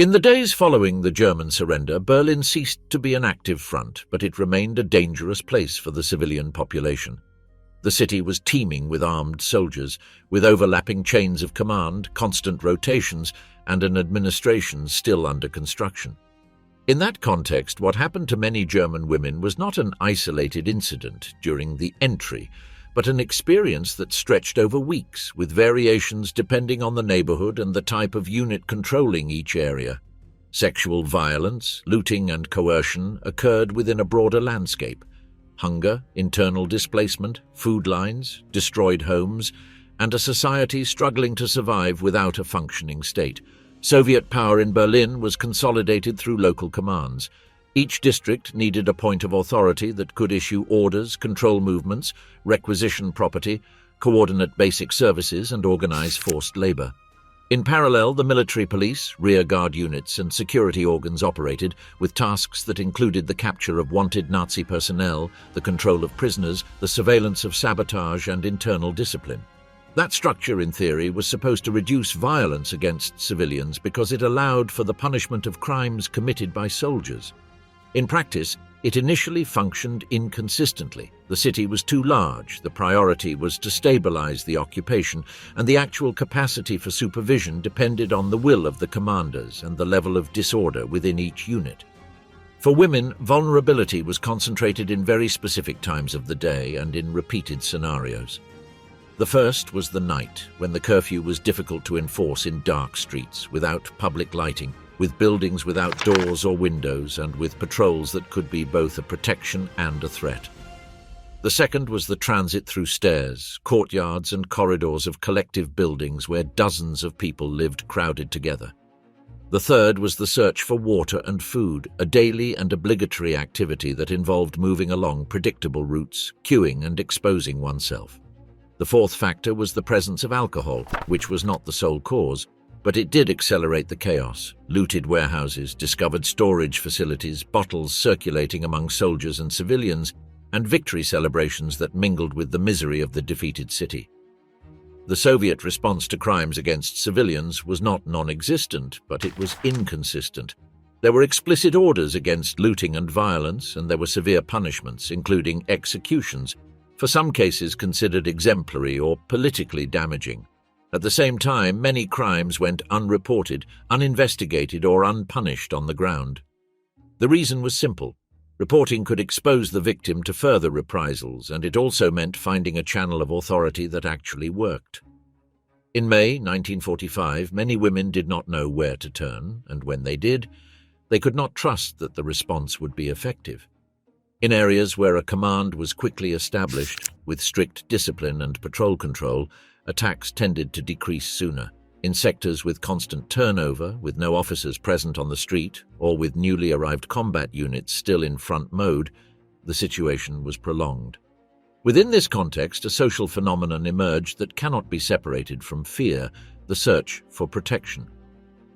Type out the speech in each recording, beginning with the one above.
In the days following the German surrender, Berlin ceased to be an active front, but it remained a dangerous place for the civilian population. The city was teeming with armed soldiers, with overlapping chains of command, constant rotations, and an administration still under construction. In that context, what happened to many German women was not an isolated incident during the entry, but an experience that stretched over weeks, with variations depending on the neighborhood and the type of unit controlling each area. Sexual violence, looting, and coercion occurred within a broader landscape. Hunger, internal displacement, food lines, destroyed homes, and a society struggling to survive without a functioning state. Soviet power in Berlin was consolidated through local commands. Each district needed a point of authority that could issue orders, control movements, requisition property, coordinate basic services, and organize forced labor. In parallel, the military police, rear guard units, and security organs operated, with tasks that included the capture of wanted Nazi personnel, the control of prisoners, the surveillance of sabotage, and internal discipline. That structure, in theory, was supposed to reduce violence against civilians because it allowed for the punishment of crimes committed by soldiers. In practice, it initially functioned inconsistently. The city was too large, the priority was to stabilize the occupation, and the actual capacity for supervision depended on the will of the commanders and the level of disorder within each unit. For women, vulnerability was concentrated in very specific times of the day and in repeated scenarios. The first was the night, when the curfew was difficult to enforce in dark streets, without public lighting, with buildings without doors or windows, and with patrols that could be both a protection and a threat. The second was the transit through stairs, courtyards, and corridors of collective buildings where dozens of people lived crowded together. The third was the search for water and food, a daily and obligatory activity that involved moving along predictable routes, queuing and exposing oneself. The fourth factor was the presence of alcohol, which was not the sole cause, but it did accelerate the chaos. Looted warehouses, discovered storage facilities, bottles circulating among soldiers and civilians, and victory celebrations that mingled with the misery of the defeated city. The Soviet response to crimes against civilians was not non-existent, but it was inconsistent. There were explicit orders against looting and violence, and there were severe punishments, including executions, for some cases considered exemplary or politically damaging. At the same time, many crimes went unreported, uninvestigated, or unpunished on the ground. The reason was simple. Reporting could expose the victim to further reprisals, and it also meant finding a channel of authority that actually worked. In May 1945, many women did not know where to turn, and when they did, they could not trust that the response would be effective. In areas where a command was quickly established, with strict discipline and patrol control, attacks tended to decrease sooner. In sectors with constant turnover, with no officers present on the street, or with newly arrived combat units still in front mode, the situation was prolonged. Within this context, a social phenomenon emerged that cannot be separated from fear: the search for protection.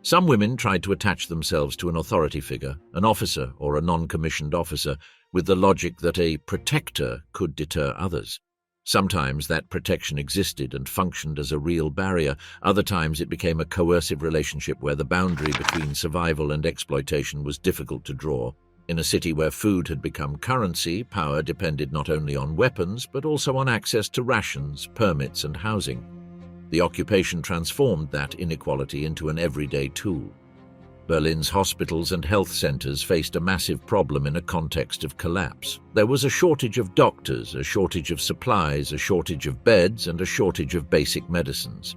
Some women tried to attach themselves to an authority figure, an officer or a non-commissioned officer, with the logic that a protector could deter others. Sometimes that protection existed and functioned as a real barrier. Other times it became a coercive relationship where the boundary between survival and exploitation was difficult to draw. In a city where food had become currency, power depended not only on weapons but also on access to rations, permits, and housing. The occupation transformed that inequality into an everyday tool. Berlin's hospitals and health centers faced a massive problem in a context of collapse. There was a shortage of doctors, a shortage of supplies, a shortage of beds, and a shortage of basic medicines.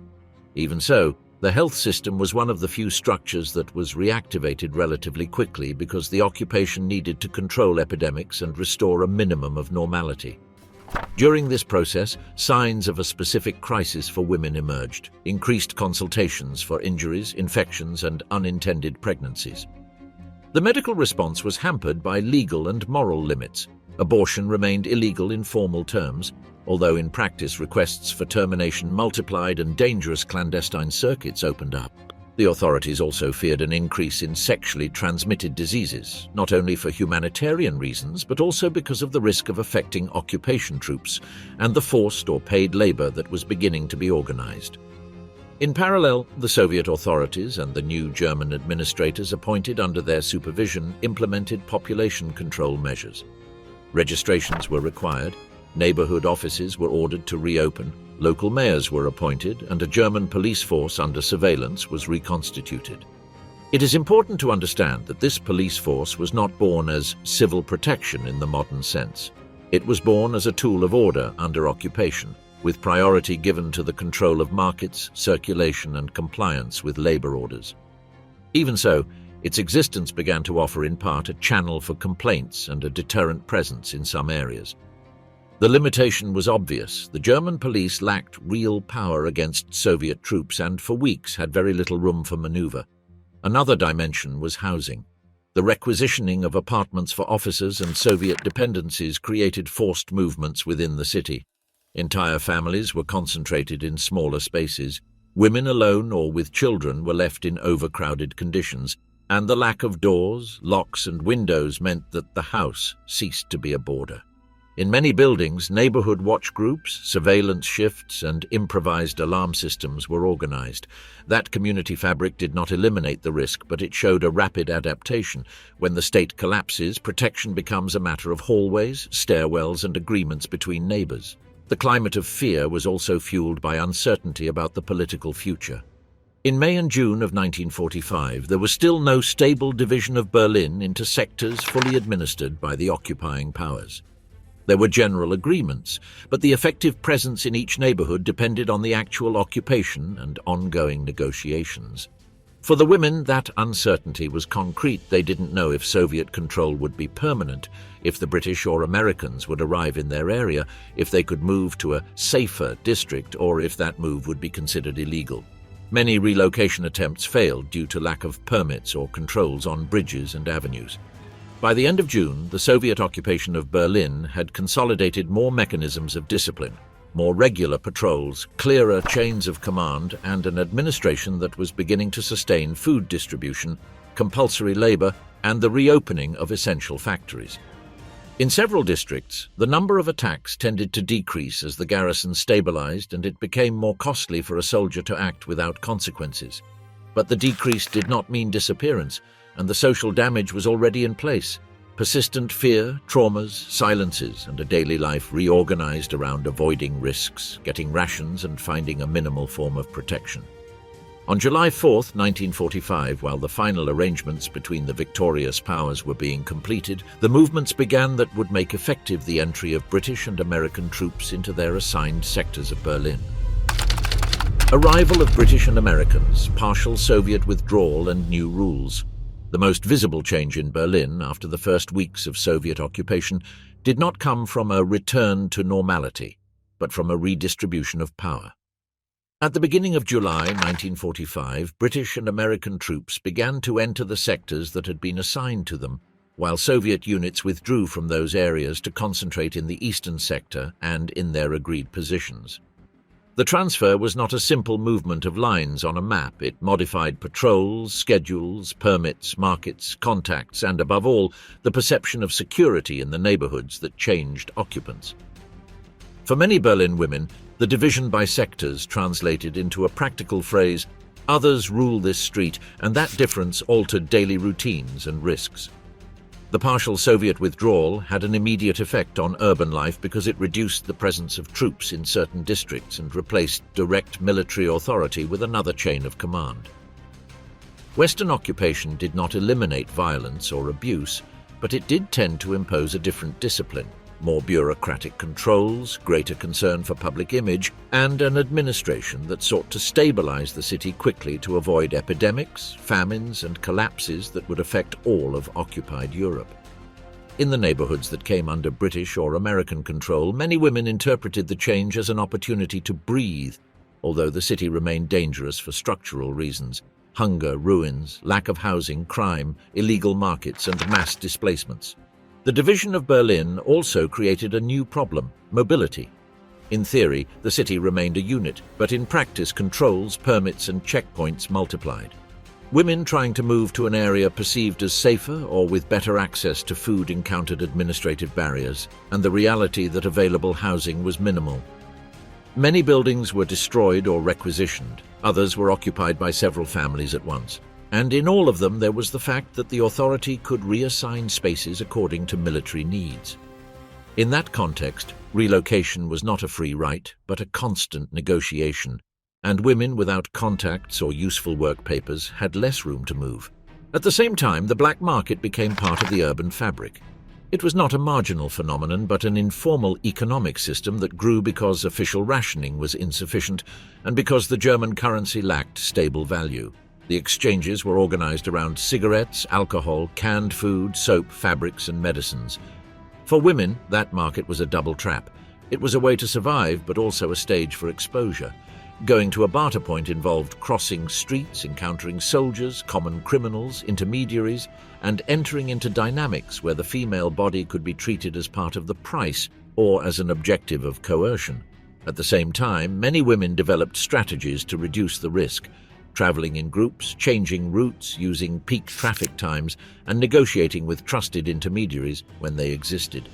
Even so, the health system was one of the few structures that was reactivated relatively quickly because the occupation needed to control epidemics and restore a minimum of normality. During this process, signs of a specific crisis for women emerged: increased consultations for injuries, infections, and unintended pregnancies. The medical response was hampered by legal and moral limits. Abortion remained illegal in formal terms, although in practice requests for termination multiplied and dangerous clandestine circuits opened up. The authorities also feared an increase in sexually transmitted diseases, not only for humanitarian reasons, but also because of the risk of affecting occupation troops and the forced or paid labor that was beginning to be organized. In parallel, the Soviet authorities and the new German administrators appointed under their supervision implemented population control measures. Registrations were required, neighborhood offices were ordered to reopen, local mayors were appointed, and a German police force under surveillance was reconstituted. It is important to understand that this police force was not born as civil protection in the modern sense. It was born as a tool of order under occupation, with priority given to the control of markets, circulation, and compliance with labor orders. Even so, its existence began to offer in part a channel for complaints and a deterrent presence in some areas. The limitation was obvious. The German police lacked real power against Soviet troops and for weeks had very little room for maneuver. Another dimension was housing. The requisitioning of apartments for officers and Soviet dependencies created forced movements within the city. Entire families were concentrated in smaller spaces. Women alone or with children were left in overcrowded conditions, and the lack of doors, locks, and windows meant that the house ceased to be a border. In many buildings, neighborhood watch groups, surveillance shifts, and improvised alarm systems were organized. That community fabric did not eliminate the risk, but it showed a rapid adaptation. When the state collapses, protection becomes a matter of hallways, stairwells, and agreements between neighbors. The climate of fear was also fueled by uncertainty about the political future. In May and June of 1945, there was still no stable division of Berlin into sectors fully administered by the occupying powers. There were general agreements, but the effective presence in each neighborhood depended on the actual occupation and ongoing negotiations. For the women, that uncertainty was concrete. They didn't know if Soviet control would be permanent, if the British or Americans would arrive in their area, if they could move to a safer district, or if that move would be considered illegal. Many relocation attempts failed due to lack of permits or controls on bridges and avenues. By the end of June, the Soviet occupation of Berlin had consolidated more mechanisms of discipline, more regular patrols, clearer chains of command, and an administration that was beginning to sustain food distribution, compulsory labor, and the reopening of essential factories. In several districts, the number of attacks tended to decrease as the garrison stabilized and it became more costly for a soldier to act without consequences. But the decrease did not mean disappearance, and the social damage was already in place. Persistent fear, traumas, silences, and a daily life reorganized around avoiding risks, getting rations, and finding a minimal form of protection. On July 4, 1945, while the final arrangements between the victorious powers were being completed, the movements began that would make effective the entry of British and American troops into their assigned sectors of Berlin. Arrival of British and Americans, partial Soviet withdrawal, and new rules. The most visible change in Berlin after the first weeks of Soviet occupation did not come from a return to normality, but from a redistribution of power. At the beginning of July 1945, British and American troops began to enter the sectors that had been assigned to them, while Soviet units withdrew from those areas to concentrate in the eastern sector and in their agreed positions. The transfer was not a simple movement of lines on a map. It modified patrols, schedules, permits, markets, contacts, and above all, the perception of security in the neighborhoods that changed occupants. For many Berlin women, the division by sectors translated into a practical phrase, "Others rule this street," and that difference altered daily routines and risks. The partial Soviet withdrawal had an immediate effect on urban life because it reduced the presence of troops in certain districts and replaced direct military authority with another chain of command. Western occupation did not eliminate violence or abuse, but it did tend to impose a different discipline, more bureaucratic controls, greater concern for public image, and an administration that sought to stabilize the city quickly to avoid epidemics, famines, and collapses that would affect all of occupied Europe. In the neighborhoods that came under British or American control, many women interpreted the change as an opportunity to breathe, although the city remained dangerous for structural reasons: hunger, ruins, lack of housing, crime, illegal markets, and mass displacements. The division of Berlin also created a new problem: mobility. In theory, the city remained a unit, but in practice, controls, permits, and checkpoints multiplied. Women trying to move to an area perceived as safer or with better access to food encountered administrative barriers, and the reality that available housing was minimal. Many buildings were destroyed or requisitioned, others were occupied by several families at once. And in all of them there was the fact that the authority could reassign spaces according to military needs. In that context, relocation was not a free right, but a constant negotiation, and women without contacts or useful work papers had less room to move. At the same time, the black market became part of the urban fabric. It was not a marginal phenomenon, but an informal economic system that grew because official rationing was insufficient and because the German currency lacked stable value. The exchanges were organized around cigarettes, alcohol, canned food, soap, fabrics, and medicines. For women, that market was a double trap. It was a way to survive, but also a stage for exposure. Going to a barter point involved crossing streets, encountering soldiers, common criminals, intermediaries, and entering into dynamics where the female body could be treated as part of the price or as an objective of coercion. At the same time, many women developed strategies to reduce the risk, traveling in groups, changing routes, using peak traffic times, and negotiating with trusted intermediaries when they existed.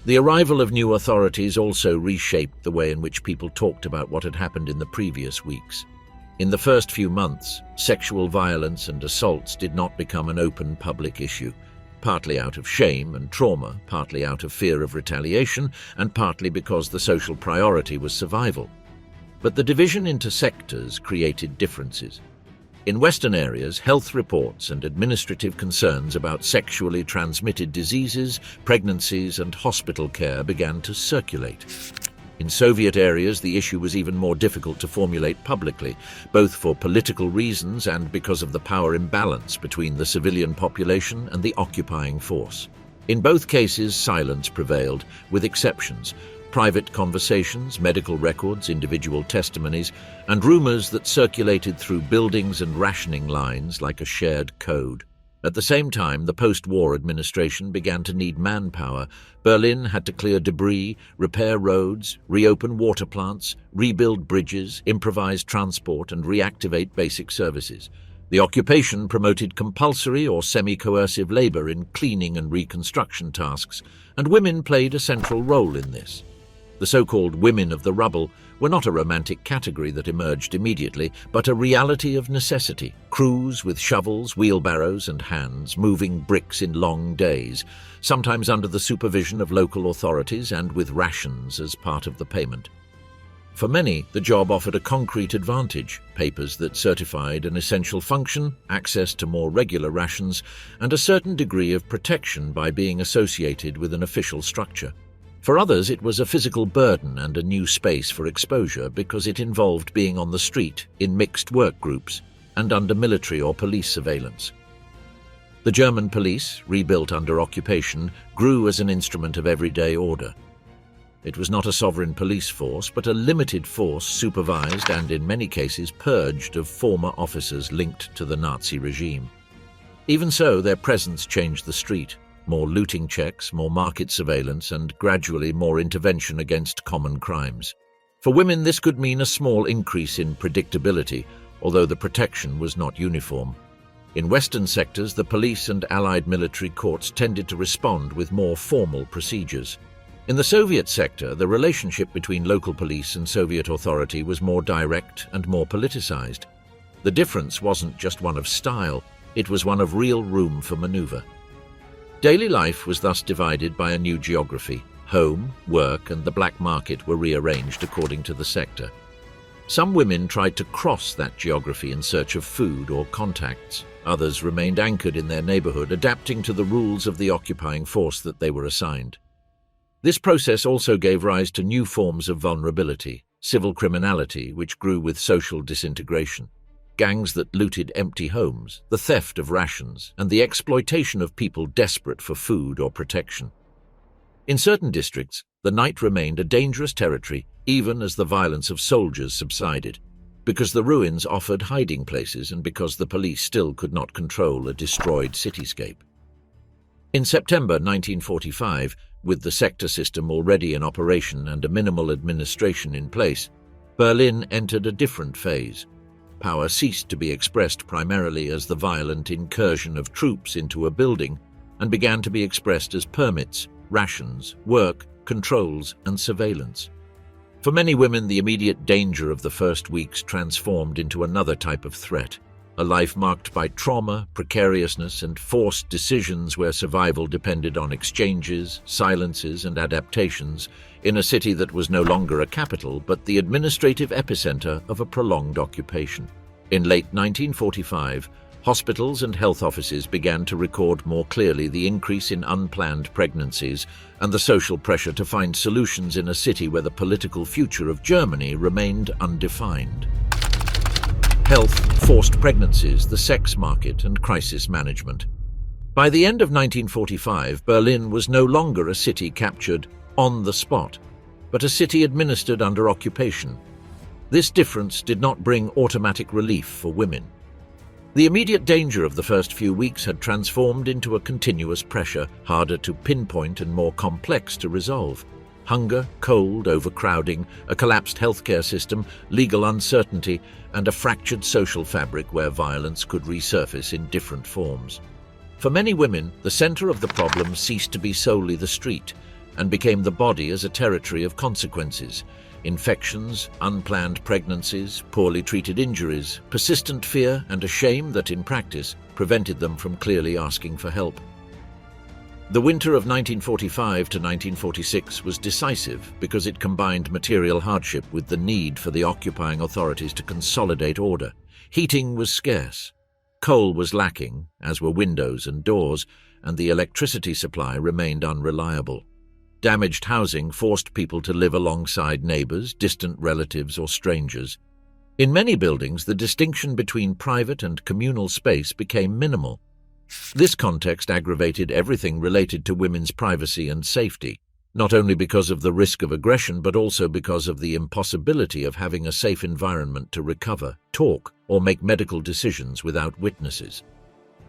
The arrival of new authorities also reshaped the way in which people talked about what had happened in the previous weeks. In the first few months, sexual violence and assaults did not become an open public issue, partly out of shame and trauma, partly out of fear of retaliation, and partly because the social priority was survival. But the division into sectors created differences. In Western areas, health reports and administrative concerns about sexually transmitted diseases, pregnancies, and hospital care began to circulate. In Soviet areas, the issue was even more difficult to formulate publicly, both for political reasons and because of the power imbalance between the civilian population and the occupying force. In both cases, silence prevailed, with exceptions: private conversations, medical records, individual testimonies, and rumors that circulated through buildings and rationing lines like a shared code. At the same time, the post-war administration began to need manpower. Berlin had to clear debris, repair roads, reopen water plants, rebuild bridges, improvise transport, and reactivate basic services. The occupation promoted compulsory or semi-coercive labor in cleaning and reconstruction tasks, and women played a central role in this. The so-called women of the rubble were not a romantic category that emerged immediately, but a reality of necessity. Crews with shovels, wheelbarrows, and hands, moving bricks in long days, sometimes under the supervision of local authorities and with rations as part of the payment. For many, the job offered a concrete advantage: papers that certified an essential function, access to more regular rations, and a certain degree of protection by being associated with an official structure. For others, it was a physical burden and a new space for exposure because it involved being on the street, in mixed work groups, and under military or police surveillance. The German police, rebuilt under occupation, grew as an instrument of everyday order. It was not a sovereign police force, but a limited force supervised and, in many cases, purged of former officers linked to the Nazi regime. Even so, their presence changed the street. More looting checks, more market surveillance, and gradually more intervention against common crimes. For women, this could mean a small increase in predictability, although the protection was not uniform. In Western sectors, the police and allied military courts tended to respond with more formal procedures. In the Soviet sector, the relationship between local police and Soviet authority was more direct and more politicized. The difference wasn't just one of style, it was one of real room for maneuver. Daily life was thus divided by a new geography. Home, work, and the black market were rearranged according to the sector. Some women tried to cross that geography in search of food or contacts. Others remained anchored in their neighborhood, adapting to the rules of the occupying force that they were assigned. This process also gave rise to new forms of vulnerability: civil criminality, which grew with social disintegration, gangs that looted empty homes, the theft of rations, and the exploitation of people desperate for food or protection. In certain districts, the night remained a dangerous territory even as the violence of soldiers subsided, because the ruins offered hiding places and because the police still could not control a destroyed cityscape. In September 1945, with the sector system already in operation and a minimal administration in place, Berlin entered a different phase. Power ceased to be expressed primarily as the violent incursion of troops into a building and began to be expressed as permits, rations, work, controls, and surveillance. For many women, the immediate danger of the first weeks transformed into another type of threat, a life marked by trauma, precariousness, and forced decisions where survival depended on exchanges, silences, and adaptations in a city that was no longer a capital but the administrative epicenter of a prolonged occupation. In late 1945, hospitals and health offices began to record more clearly the increase in unplanned pregnancies and the social pressure to find solutions in a city where the political future of Germany remained undefined. Health, forced pregnancies, the sex market, and crisis management. By the end of 1945, Berlin was no longer a city captured on the spot, but a city administered under occupation. This difference did not bring automatic relief for women. The immediate danger of the first few weeks had transformed into a continuous pressure, harder to pinpoint and more complex to resolve. Hunger, cold, overcrowding, a collapsed healthcare system, legal uncertainty, and a fractured social fabric where violence could resurface in different forms. For many women, the center of the problem ceased to be solely the street and became the body as a territory of consequences. Infections, unplanned pregnancies, poorly treated injuries, persistent fear, and a shame that, in practice, prevented them from clearly asking for help. The winter of 1945 to 1946 was decisive because it combined material hardship with the need for the occupying authorities to consolidate order. Heating was scarce, coal was lacking, as were windows and doors, and the electricity supply remained unreliable. Damaged housing forced people to live alongside neighbors, distant relatives, or strangers. In many buildings, the distinction between private and communal space became minimal. This context aggravated everything related to women's privacy and safety, not only because of the risk of aggression but also because of the impossibility of having a safe environment to recover, talk, or make medical decisions without witnesses.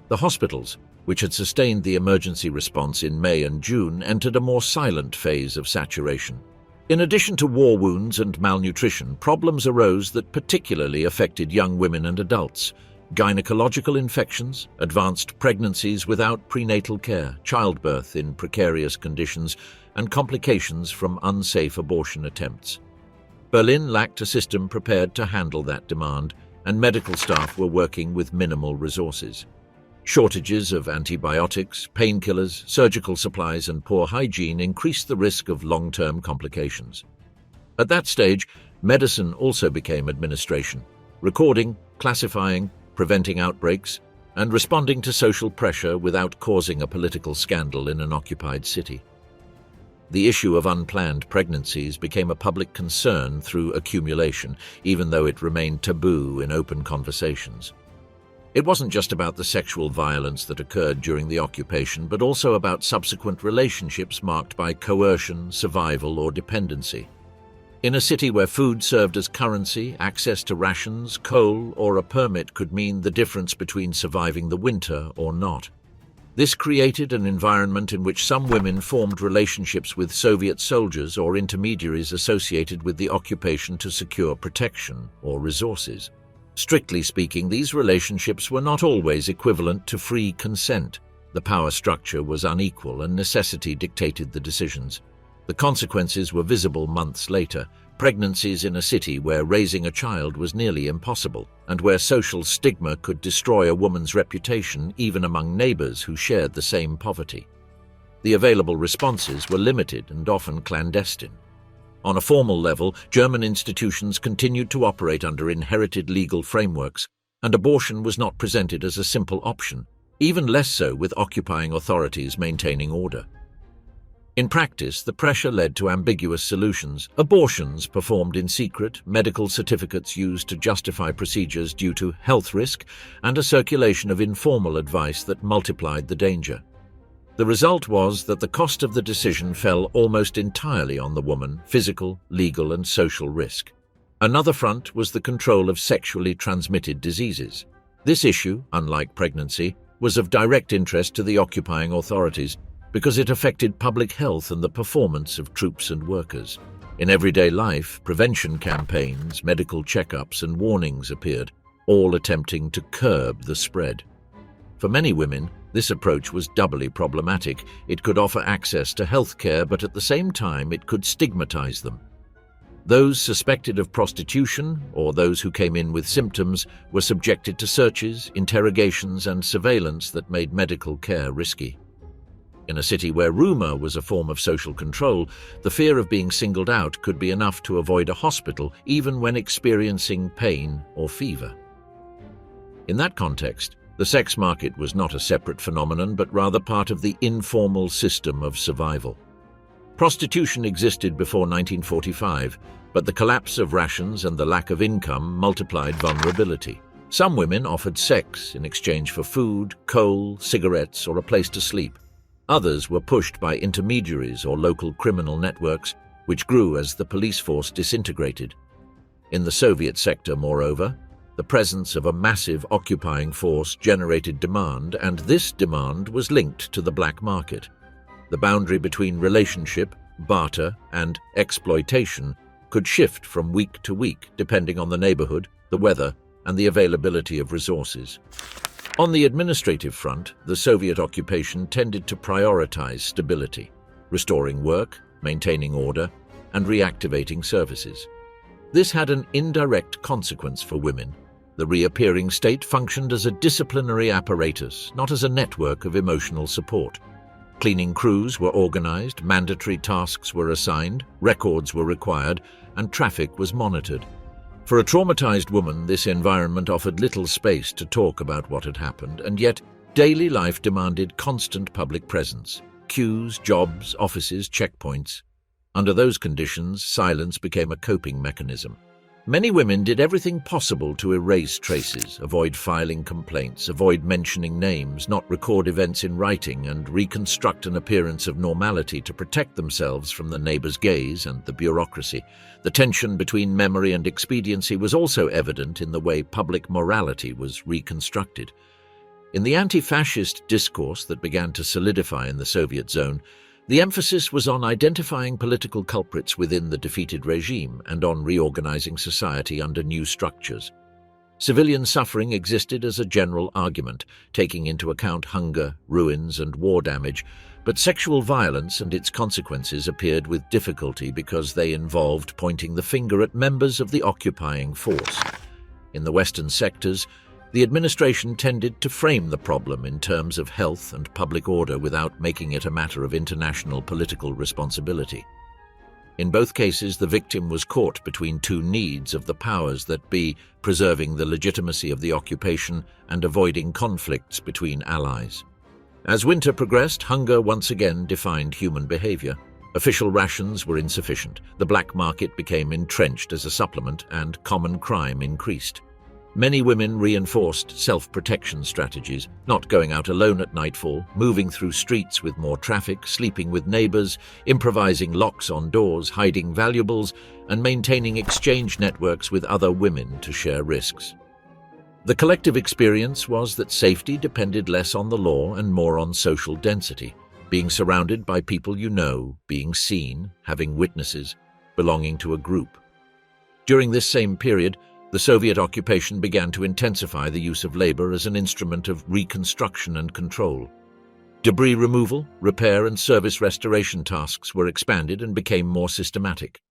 The hospitals, which had sustained the emergency response in May and June, entered a more silent phase of saturation. In addition to war wounds and malnutrition, problems arose that particularly affected young women and adults. Gynecological infections, advanced pregnancies without prenatal care, childbirth in precarious conditions, and complications from unsafe abortion attempts. Berlin lacked a system prepared to handle that demand, and medical staff were working with minimal resources. Shortages of antibiotics, painkillers, surgical supplies, and poor hygiene increased the risk of long-term complications. At that stage, medicine also became administration, recording, classifying, preventing outbreaks, and responding to social pressure without causing a political scandal in an occupied city. The issue of unplanned pregnancies became a public concern through accumulation, even though it remained taboo in open conversations. It wasn't just about the sexual violence that occurred during the occupation, but also about subsequent relationships marked by coercion, survival, or dependency. In a city where food served as currency, access to rations, coal, or a permit could mean the difference between surviving the winter or not. This created an environment in which some women formed relationships with Soviet soldiers or intermediaries associated with the occupation to secure protection or resources. Strictly speaking, these relationships were not always equivalent to free consent. The power structure was unequal and necessity dictated the decisions. The consequences were visible months later. Pregnancies in a city where raising a child was nearly impossible, and where social stigma could destroy a woman's reputation even among neighbors who shared the same poverty. The available responses were limited and often clandestine. On a formal level, German institutions continued to operate under inherited legal frameworks, and abortion was not presented as a simple option, even less so with occupying authorities maintaining order. In practice, the pressure led to ambiguous solutions: abortions performed in secret, medical certificates used to justify procedures due to health risk, and a circulation of informal advice that multiplied the danger. The result was that the cost of the decision fell almost entirely on the woman: physical, legal, and social risk. Another front was the control of sexually transmitted diseases. This issue, unlike pregnancy, was of direct interest to the occupying authorities because it affected public health and the performance of troops and workers. In everyday life, prevention campaigns, medical checkups, and warnings appeared, all attempting to curb the spread. For many women, this approach was doubly problematic. It could offer access to health care, but at the same time it could stigmatize them. Those suspected of prostitution, or those who came in with symptoms, were subjected to searches, interrogations, and surveillance that made medical care risky. In a city where rumor was a form of social control, the fear of being singled out could be enough to avoid a hospital even when experiencing pain or fever. In that context, the sex market was not a separate phenomenon but rather part of the informal system of survival. Prostitution existed before 1945, but the collapse of rations and the lack of income multiplied vulnerability. Some women offered sex in exchange for food, coal, cigarettes, or a place to sleep. Others were pushed by intermediaries or local criminal networks, which grew as the police force disintegrated. In the Soviet sector, moreover, the presence of a massive occupying force generated demand, and this demand was linked to the black market. The boundary between relationship, barter, and exploitation could shift from week to week depending on the neighborhood, the weather, and the availability of resources. On the administrative front, the Soviet occupation tended to prioritize stability, restoring work, maintaining order, and reactivating services. This had an indirect consequence for women. The reappearing state functioned as a disciplinary apparatus, not as a network of emotional support. Cleaning crews were organized, mandatory tasks were assigned, records were required, and traffic was monitored. For a traumatized woman, this environment offered little space to talk about what had happened, and yet daily life demanded constant public presence. Queues, jobs, offices, checkpoints. Under those conditions, silence became a coping mechanism. Many women did everything possible to erase traces, avoid filing complaints, avoid mentioning names, not record events in writing, and reconstruct an appearance of normality to protect themselves from the neighbor's gaze and the bureaucracy. The tension between memory and expediency was also evident in the way public morality was reconstructed. In the anti-fascist discourse that began to solidify in the Soviet zone, the emphasis was on identifying political culprits within the defeated regime and on reorganizing society under new structures. Civilian suffering existed as a general argument, taking into account hunger, ruins, and war damage, but sexual violence and its consequences appeared with difficulty because they involved pointing the finger at members of the occupying force. In the Western sectors, the administration tended to frame the problem in terms of health and public order without making it a matter of international political responsibility. In both cases, the victim was caught between two needs of the powers that be, preserving the legitimacy of the occupation and avoiding conflicts between allies. As winter progressed, hunger once again defined human behavior. Official rations were insufficient, the black market became entrenched as a supplement, and common crime increased. Many women reinforced self-protection strategies, not going out alone at nightfall, moving through streets with more traffic, sleeping with neighbors, improvising locks on doors, hiding valuables, and maintaining exchange networks with other women to share risks. The collective experience was that safety depended less on the law and more on social density, being surrounded by people you know, being seen, having witnesses, belonging to a group. During this same period, the Soviet occupation began to intensify the use of labor as an instrument of reconstruction and control. Debris removal, repair, and service restoration tasks were expanded and became more systematic.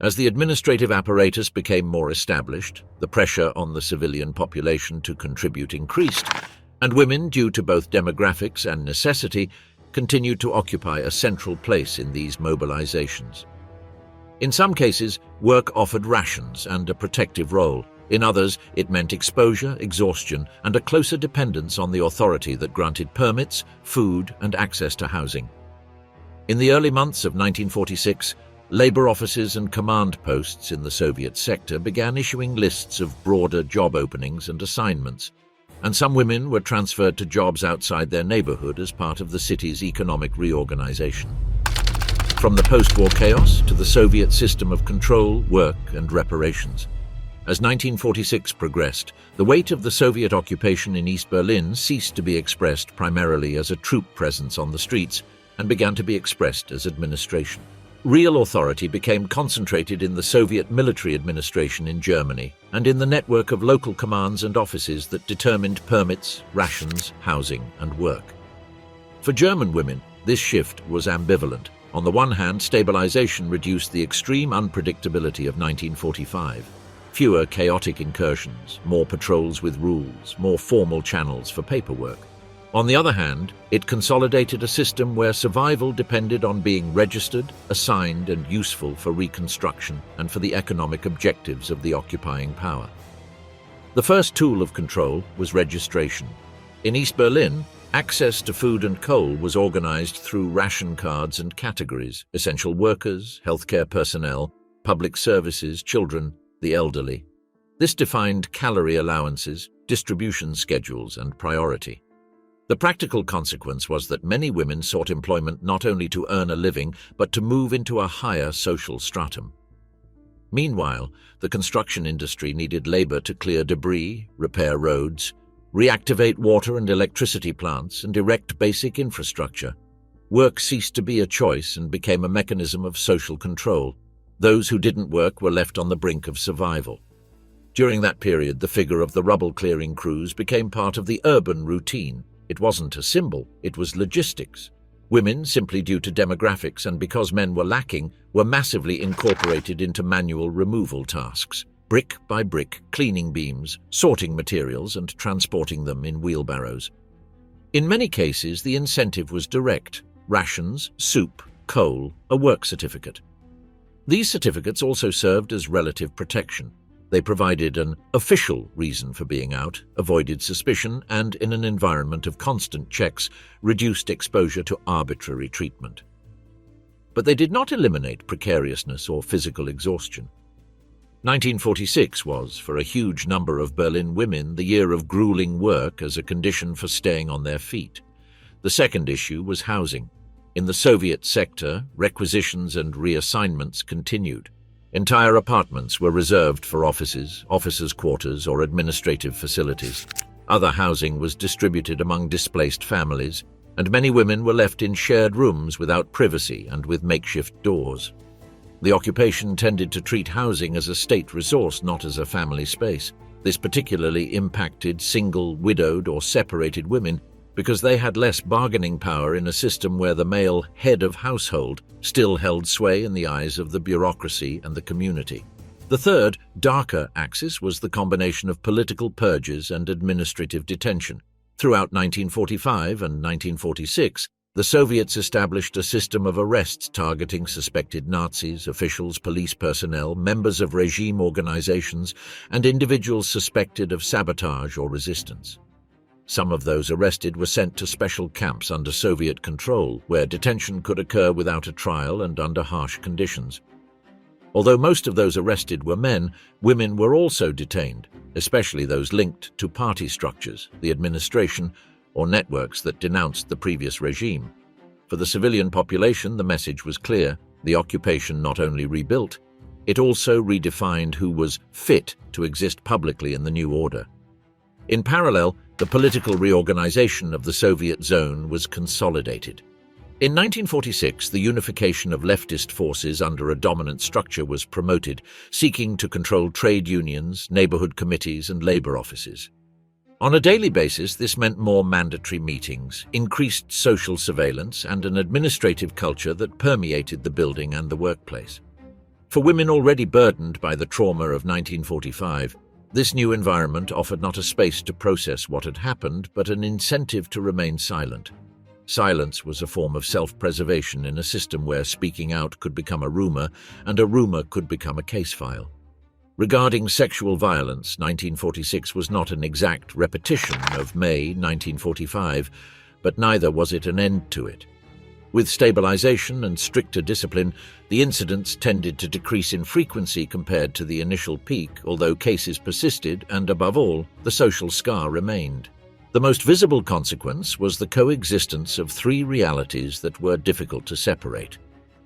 As the administrative apparatus became more established, the pressure on the civilian population to contribute increased, and women, due to both demographics and necessity, continued to occupy a central place in these mobilizations. In some cases, work offered rations and a protective role. In others, it meant exposure, exhaustion, and a closer dependence on the authority that granted permits, food, and access to housing. In the early months of 1946, labor offices and command posts in the Soviet sector began issuing lists of broader job openings and assignments, and some women were transferred to jobs outside their neighborhood as part of the city's economic reorganization. From the post-war chaos to the Soviet system of control, work, and reparations. As 1946 progressed, the weight of the Soviet occupation in East Berlin ceased to be expressed primarily as a troop presence on the streets and began to be expressed as administration. Real authority became concentrated in the Soviet military administration in Germany and in the network of local commands and offices that determined permits, rations, housing, and work. For German women, this shift was ambivalent. On the one hand, stabilization reduced the extreme unpredictability of 1945. Fewer chaotic incursions, more patrols with rules, more formal channels for paperwork. On the other hand, it consolidated a system where survival depended on being registered, assigned, and useful for reconstruction and for the economic objectives of the occupying power. The first tool of control was registration. In East Berlin, access to food and coal was organized through ration cards and categories: essential workers, healthcare personnel, public services, children, the elderly. This defined calorie allowances, distribution schedules, and priority. The practical consequence was that many women sought employment not only to earn a living, but to move into a higher social stratum. Meanwhile, the construction industry needed labor to clear debris, repair roads, reactivate water and electricity plants, and erect basic infrastructure. Work ceased to be a choice and became a mechanism of social control. Those who didn't work were left on the brink of survival. During that period, the figure of the rubble-clearing crews became part of the urban routine. It wasn't a symbol, it was logistics. Women, simply due to demographics and because men were lacking, were massively incorporated into manual removal tasks, brick by brick, cleaning beams, sorting materials, and transporting them in wheelbarrows. In many cases, the incentive was direct: rations, soup, coal, a work certificate. These certificates also served as relative protection. They provided an official reason for being out, avoided suspicion, and in an environment of constant checks, reduced exposure to arbitrary treatment. But they did not eliminate precariousness or physical exhaustion. 1946 was, for a huge number of Berlin women, the year of grueling work as a condition for staying on their feet. The second issue was housing. In the Soviet sector, requisitions and reassignments continued. Entire apartments were reserved for offices, officers' quarters, or administrative facilities. Other housing was distributed among displaced families, and many women were left in shared rooms without privacy and with makeshift doors. The occupation tended to treat housing as a state resource, not as a family space. This particularly impacted single, widowed, or separated women because they had less bargaining power in a system where the male head of household still held sway in the eyes of the bureaucracy and the community. The third, darker axis was the combination of political purges and administrative detention. Throughout 1945 and 1946, the Soviets established a system of arrests targeting suspected Nazis, officials, police personnel, members of regime organizations, and individuals suspected of sabotage or resistance. Some of those arrested were sent to special camps under Soviet control, where detention could occur without a trial and under harsh conditions. Although most of those arrested were men, women were also detained, especially those linked to party structures, the administration, or networks that denounced the previous regime. For the civilian population, the message was clear: the occupation not only rebuilt, it also redefined who was fit to exist publicly in the new order. In parallel, the political reorganization of the Soviet zone was consolidated. In 1946, the unification of leftist forces under a dominant structure was promoted, seeking to control trade unions, neighborhood committees, and labor offices. On a daily basis, this meant more mandatory meetings, increased social surveillance, and an administrative culture that permeated the building and the workplace. For women already burdened by the trauma of 1945, this new environment offered not a space to process what had happened, but an incentive to remain silent. Silence was a form of self-preservation in a system where speaking out could become a rumor, and a rumor could become a case file. Regarding sexual violence, 1946 was not an exact repetition of May 1945, but neither was it an end to it. With stabilization and stricter discipline, the incidents tended to decrease in frequency compared to the initial peak, although cases persisted and, above all, the social scar remained. The most visible consequence was the coexistence of three realities that were difficult to separate: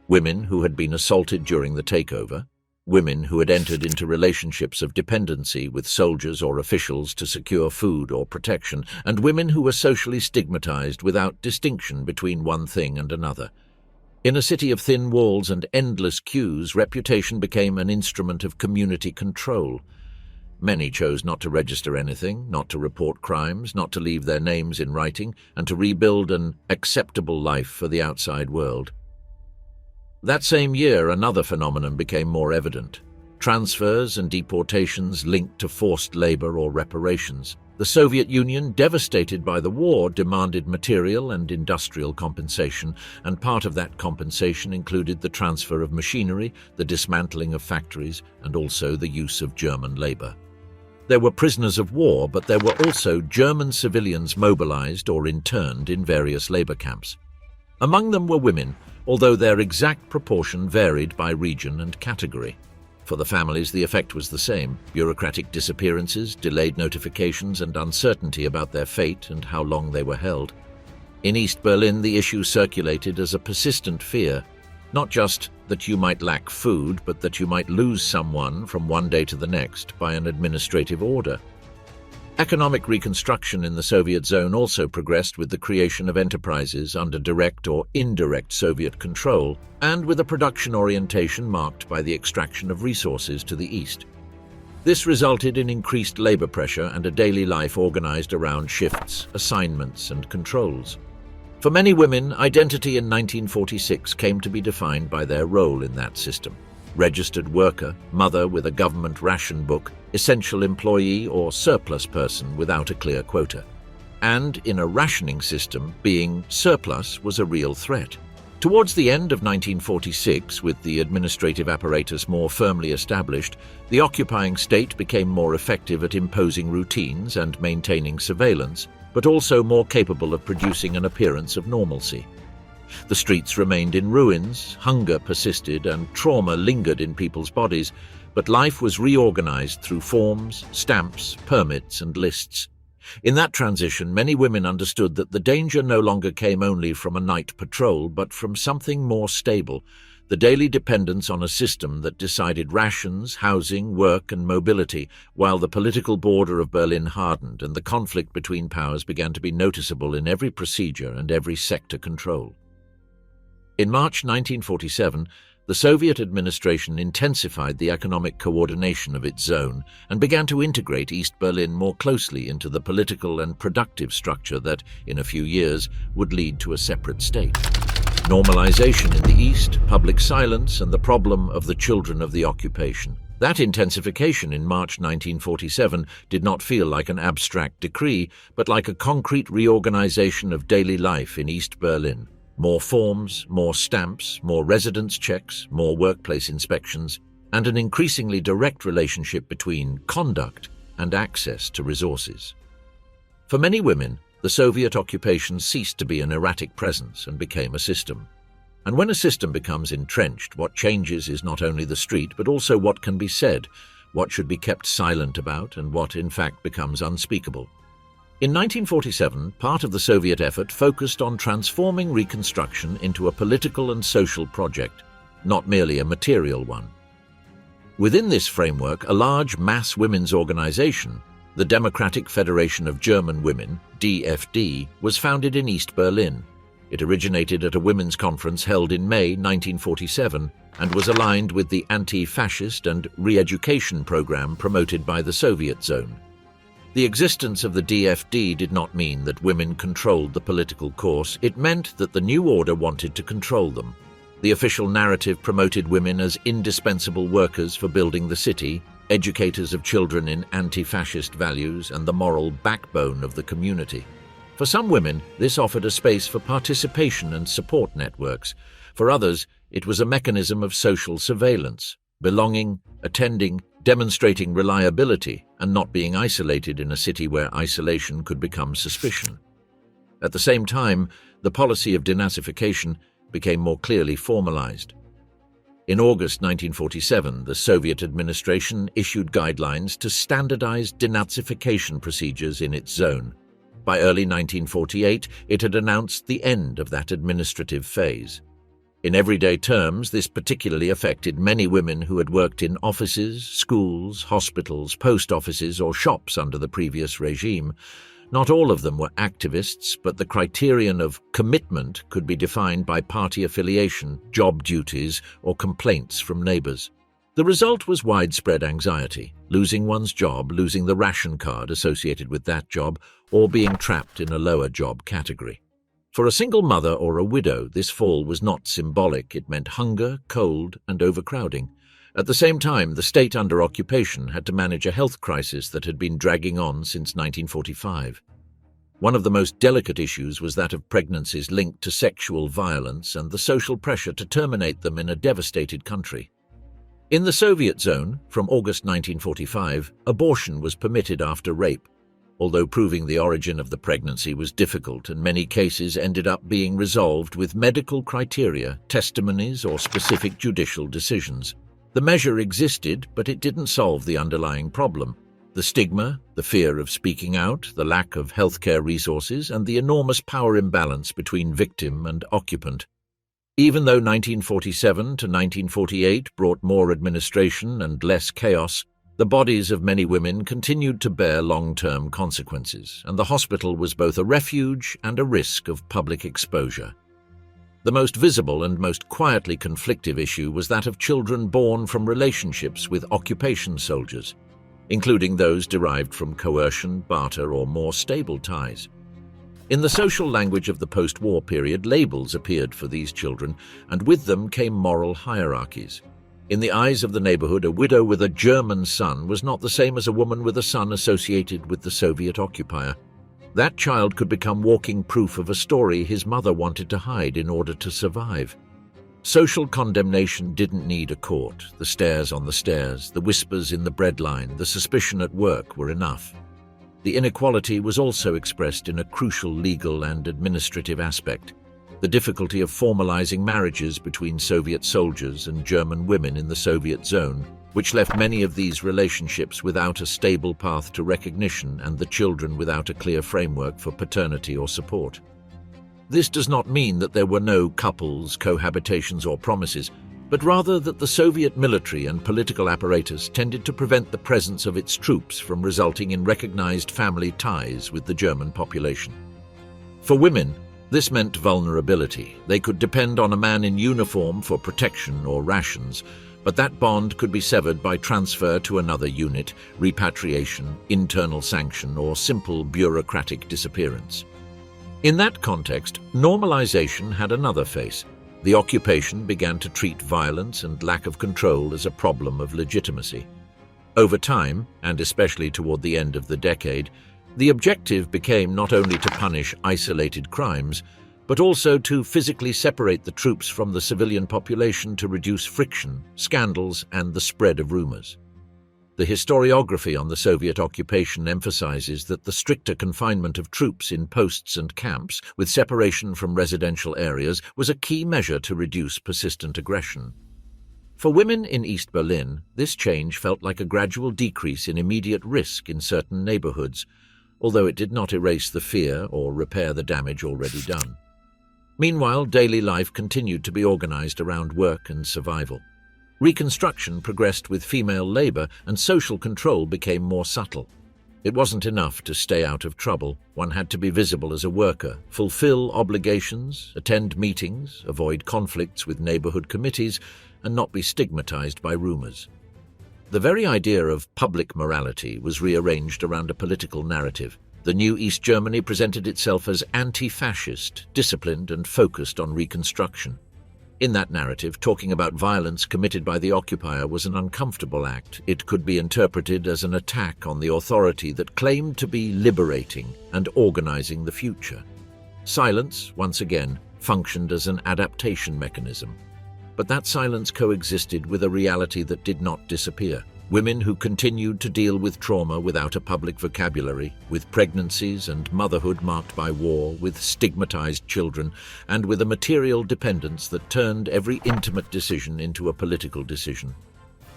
women who had been assaulted during the takeover, women who had entered into relationships of dependency with soldiers or officials to secure food or protection, and women who were socially stigmatized without distinction between one thing and another. In a city of thin walls and endless queues, reputation became an instrument of community control. Many chose not to register anything, not to report crimes, not to leave their names in writing, and to rebuild an acceptable life for the outside world. That same year, another phenomenon became more evident: transfers and deportations linked to forced labor or reparations. The Soviet Union, devastated by the war, demanded material and industrial compensation, and part of that compensation included the transfer of machinery, the dismantling of factories, and also the use of German labor. There were prisoners of war, but there were also German civilians mobilized or interned in various labor camps. Among them were women, although their exact proportion varied by region and category. For the families, the effect was the same: bureaucratic disappearances, delayed notifications, and uncertainty about their fate and how long they were held. In East Berlin, the issue circulated as a persistent fear, not just that you might lack food, but that you might lose someone from one day to the next by an administrative order. Economic reconstruction in the Soviet zone also progressed with the creation of enterprises under direct or indirect Soviet control, and with a production orientation marked by the extraction of resources to the east. This resulted in increased labor pressure and a daily life organized around shifts, assignments, and controls. For many women, identity in 1946 came to be defined by their role in that system: registered worker, mother with a government ration book, essential employee, or surplus person without a clear quota. And in a rationing system, being surplus was a real threat. Towards the end of 1946, with the administrative apparatus more firmly established, the occupying state became more effective at imposing routines and maintaining surveillance, but also more capable of producing an appearance of normalcy. The streets remained in ruins, hunger persisted, and trauma lingered in people's bodies, but life was reorganized through forms, stamps, permits, and lists. In that transition, many women understood that the danger no longer came only from a night patrol, but from something more stable: the daily dependence on a system that decided rations, housing, work, and mobility, while the political border of Berlin hardened and the conflict between powers began to be noticeable in every procedure and every sector control. In March 1947, the Soviet administration intensified the economic coordination of its zone and began to integrate East Berlin more closely into the political and productive structure that, in a few years, would lead to a separate state. Normalization in the East, public silence, and the problem of the children of the occupation. That intensification in March 1947 did not feel like an abstract decree, but like a concrete reorganization of daily life in East Berlin. More forms, more stamps, more residence checks, more workplace inspections, and an increasingly direct relationship between conduct and access to resources. For many women, the Soviet occupation ceased to be an erratic presence and became a system. And when a system becomes entrenched, what changes is not only the street, but also what can be said, what should be kept silent about, and what in fact becomes unspeakable. In 1947, part of the Soviet effort focused on transforming Reconstruction into a political and social project, not merely a material one. Within this framework, a large mass women's organization, the Democratic Federation of German Women, DFD, was founded in East Berlin. It originated at a women's conference held in May 1947 and was aligned with the anti-fascist and re-education program promoted by the Soviet zone. The existence of the DFD did not mean that women controlled the political course. It meant that the new order wanted to control them. The official narrative promoted women as indispensable workers for building the city, educators of children in anti-fascist values, and the moral backbone of the community. For some women, this offered a space for participation and support networks. For others, it was a mechanism of social surveillance, belonging, attending, demonstrating reliability, and not being isolated in a city where isolation could become suspicion. At the same time, the policy of denazification became more clearly formalized. In August 1947, the Soviet administration issued guidelines to standardize denazification procedures in its zone. By early 1948, it had announced the end of that administrative phase. In everyday terms, this particularly affected many women who had worked in offices, schools, hospitals, post offices, or shops under the previous regime. Not all of them were activists, but the criterion of commitment could be defined by party affiliation, job duties, or complaints from neighbors. The result was widespread anxiety: losing one's job, losing the ration card associated with that job, or being trapped in a lower job category. For a single mother or a widow, this fall was not symbolic. It meant hunger, cold, and overcrowding. At the same time, the state under occupation had to manage a health crisis that had been dragging on since 1945. One of the most delicate issues was that of pregnancies linked to sexual violence and the social pressure to terminate them in a devastated country. In the Soviet zone, from August 1945, abortion was permitted after rape, although proving the origin of the pregnancy was difficult and many cases ended up being resolved with medical criteria, testimonies, or specific judicial decisions. The measure existed, but it didn't solve the underlying problem. The stigma, the fear of speaking out, the lack of healthcare resources, and the enormous power imbalance between victim and occupant. Even though 1947 to 1948 brought more administration and less chaos, the bodies of many women continued to bear long-term consequences, and the hospital was both a refuge and a risk of public exposure. The most visible and most quietly conflictive issue was that of children born from relationships with occupation soldiers, including those derived from coercion, barter, or more stable ties. In the social language of the post-war period, labels appeared for these children, and with them came moral hierarchies. In the eyes of the neighborhood, a widow with a German son was not the same as a woman with a son associated with the Soviet occupier. That child could become walking proof of a story his mother wanted to hide in order to survive. Social condemnation didn't need a court. The stares on the stairs, the whispers in the breadline, the suspicion at work were enough. The inequality was also expressed in a crucial legal and administrative aspect: the difficulty of formalizing marriages between Soviet soldiers and German women in the Soviet zone, which left many of these relationships without a stable path to recognition and the children without a clear framework for paternity or support. This does not mean that there were no couples, cohabitations, or promises, but rather that the Soviet military and political apparatus tended to prevent the presence of its troops from resulting in recognized family ties with the German population. For women, this meant vulnerability. They could depend on a man in uniform for protection or rations, but that bond could be severed by transfer to another unit, repatriation, internal sanction, or simple bureaucratic disappearance. In that context, normalization had another face. The occupation began to treat violence and lack of control as a problem of legitimacy. Over time, and especially toward the end of the decade, the objective became not only to punish isolated crimes, but also to physically separate the troops from the civilian population to reduce friction, scandals, and the spread of rumors. The historiography on the Soviet occupation emphasizes that the stricter confinement of troops in posts and camps, with separation from residential areas, was a key measure to reduce persistent aggression. For women in East Berlin, this change felt like a gradual decrease in immediate risk in certain neighborhoods, although it did not erase the fear or repair the damage already done. Meanwhile, daily life continued to be organized around work and survival. Reconstruction progressed with female labor, and social control became more subtle. It wasn't enough to stay out of trouble. One had to be visible as a worker, fulfill obligations, attend meetings, avoid conflicts with neighborhood committees, and not be stigmatized by rumors. The very idea of public morality was rearranged around a political narrative. The new East Germany presented itself as anti-fascist, disciplined, and focused on reconstruction. In that narrative, talking about violence committed by the occupier was an uncomfortable act. It could be interpreted as an attack on the authority that claimed to be liberating and organizing the future. Silence, once again, functioned as an adaptation mechanism. But that silence coexisted with a reality that did not disappear. Women who continued to deal with trauma without a public vocabulary, with pregnancies and motherhood marked by war, with stigmatized children, and with a material dependence that turned every intimate decision into a political decision.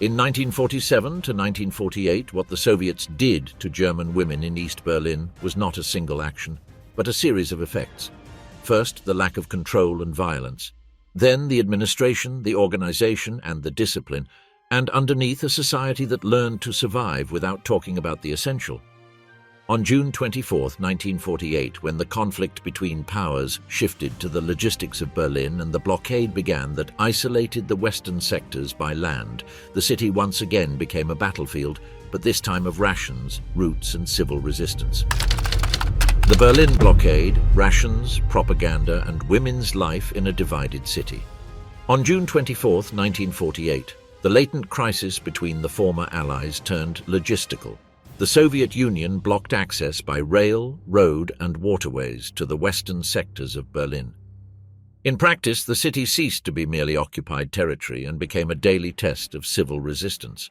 In 1947 to 1948, what the Soviets did to German women in East Berlin was not a single action, but a series of effects. First, the lack of control and violence. Then the administration, the organization, and the discipline, and underneath a society that learned to survive without talking about the essential. On June 24, 1948, when the conflict between powers shifted to the logistics of Berlin and the blockade began that isolated the western sectors by land, the city once again became a battlefield, but this time of rations, routes, and civil resistance. The Berlin blockade, rations, propaganda, and women's life in a divided city. On June 24, 1948, the latent crisis between the former Allies turned logistical. The Soviet Union blocked access by rail, road, and waterways to the western sectors of Berlin. In practice, the city ceased to be merely occupied territory and became a daily test of civil resistance.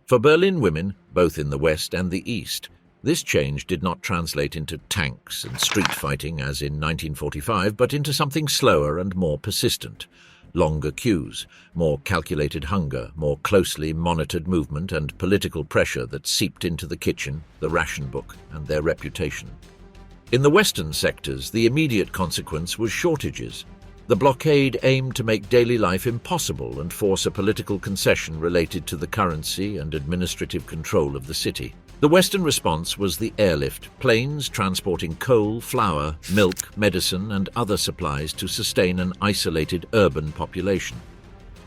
For Berlin women, both in the West and the East, this change did not translate into tanks and street fighting as in 1945, but into something slower and more persistent. Longer queues, more calculated hunger, more closely monitored movement, and political pressure that seeped into the kitchen, the ration book, and their reputation. In the western sectors, the immediate consequence was shortages. The blockade aimed to make daily life impossible and force a political concession related to the currency and administrative control of the city. The Western response was the airlift, planes transporting coal, flour, milk, medicine, and other supplies to sustain an isolated urban population.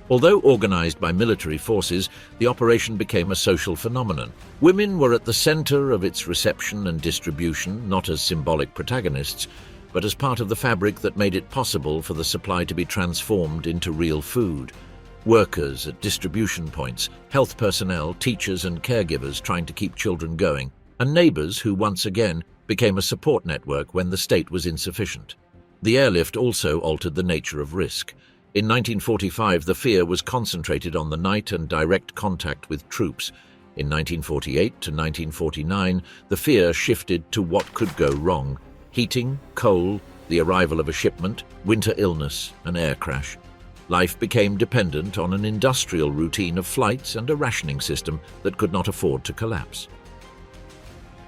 Although organized by military forces, the operation became a social phenomenon. Women were at the center of its reception and distribution, not as symbolic protagonists, but as part of the fabric that made it possible for the supply to be transformed into real food. Workers at distribution points, health personnel, teachers and caregivers trying to keep children going, and neighbors who once again became a support network when the state was insufficient. The airlift also altered the nature of risk. In 1945, the fear was concentrated on the night and direct contact with troops. In 1948 to 1949, the fear shifted to what could go wrong. Heating, coal, the arrival of a shipment, winter illness, an air crash. Life became dependent on an industrial routine of flights and a rationing system that could not afford to collapse.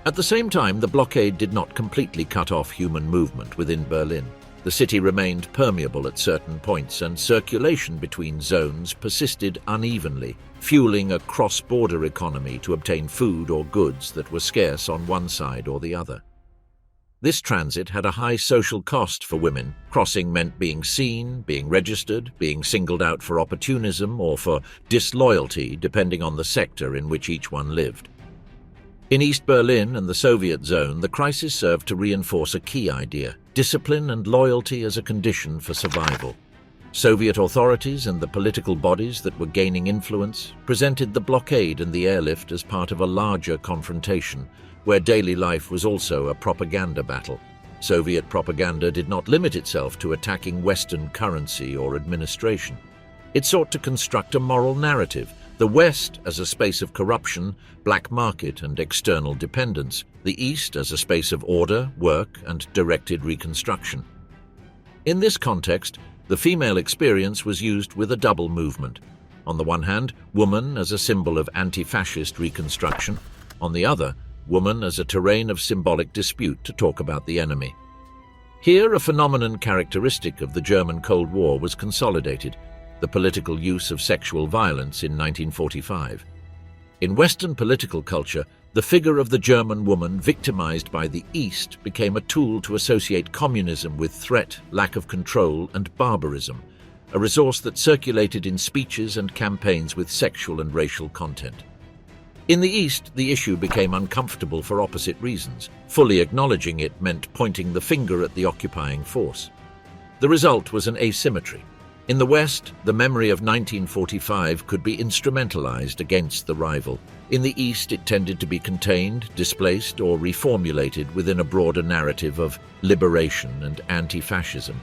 At the same time, the blockade did not completely cut off human movement within Berlin. The city remained permeable at certain points, and circulation between zones persisted unevenly, fueling a cross-border economy to obtain food or goods that were scarce on one side or the other. This transit had a high social cost for women. Crossing meant being seen, being registered, being singled out for opportunism or for disloyalty, depending on the sector in which each one lived. In East Berlin and the Soviet zone, the crisis served to reinforce a key idea: discipline and loyalty as a condition for survival. Soviet authorities and the political bodies that were gaining influence presented the blockade and the airlift as part of a larger confrontation, where daily life was also a propaganda battle. Soviet propaganda did not limit itself to attacking Western currency or administration. It sought to construct a moral narrative: the West as a space of corruption, black market and external dependence, the East as a space of order, work and directed reconstruction. In this context, the female experience was used with a double movement. On the one hand, woman as a symbol of anti-fascist reconstruction. On the other, woman as a terrain of symbolic dispute to talk about the enemy. Here, a phenomenon characteristic of the German Cold War was consolidated: the political use of sexual violence in 1945. In Western political culture, the figure of the German woman victimized by the East became a tool to associate communism with threat, lack of control, and barbarism, a resource that circulated in speeches and campaigns with sexual and racial content. In the East, the issue became uncomfortable for opposite reasons. Fully acknowledging it meant pointing the finger at the occupying force. The result was an asymmetry. In the West, the memory of 1945 could be instrumentalized against the rival. In the East, it tended to be contained, displaced, or reformulated within a broader narrative of liberation and anti-fascism.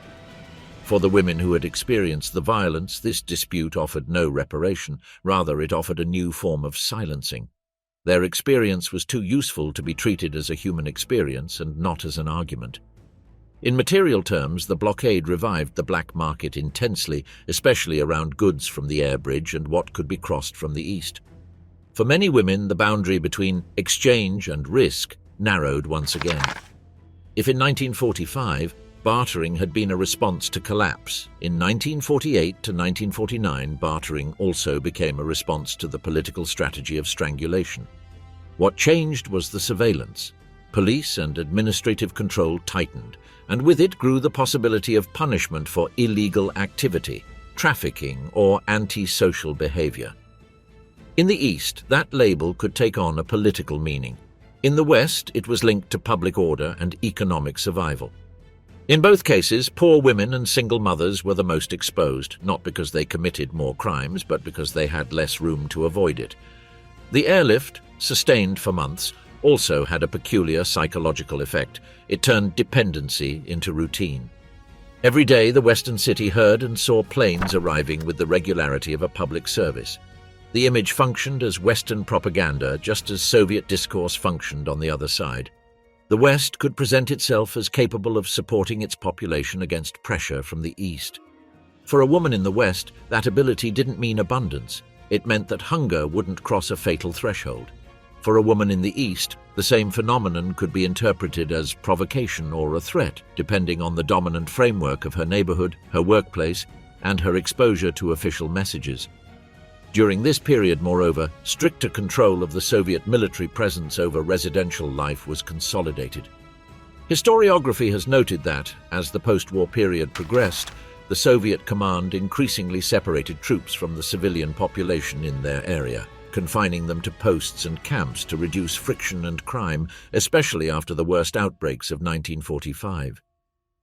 For the women who had experienced the violence, this dispute offered no reparation. Rather, it offered a new form of silencing. Their experience was too useful to be treated as a human experience and not as an argument. In material terms, the blockade revived the black market intensely, especially around goods from the air bridge and what could be crossed from the east. For many women, the boundary between exchange and risk narrowed once again. If in 1945, bartering had been a response to collapse, in 1948 to 1949, bartering also became a response to the political strategy of strangulation. What changed was the surveillance. Police and administrative control tightened, and with it grew the possibility of punishment for illegal activity, trafficking, or anti-social behavior. In the East, that label could take on a political meaning. In the West, it was linked to public order and economic survival. In both cases, poor women and single mothers were the most exposed, not because they committed more crimes, but because they had less room to avoid it. The airlift, sustained for months, also had a peculiar psychological effect. It turned dependency into routine. Every day, the Western city heard and saw planes arriving with the regularity of a public service. The image functioned as Western propaganda, just as Soviet discourse functioned on the other side. The West could present itself as capable of supporting its population against pressure from the East. For a woman in the West, that ability didn't mean abundance. It meant that hunger wouldn't cross a fatal threshold. For a woman in the East, the same phenomenon could be interpreted as provocation or a threat, depending on the dominant framework of her neighborhood, her workplace, and her exposure to official messages. During this period, moreover, stricter control of the Soviet military presence over residential life was consolidated. Historiography has noted that, as the post-war period progressed, the Soviet command increasingly separated troops from the civilian population in their area, confining them to posts and camps to reduce friction and crime, especially after the worst outbreaks of 1945.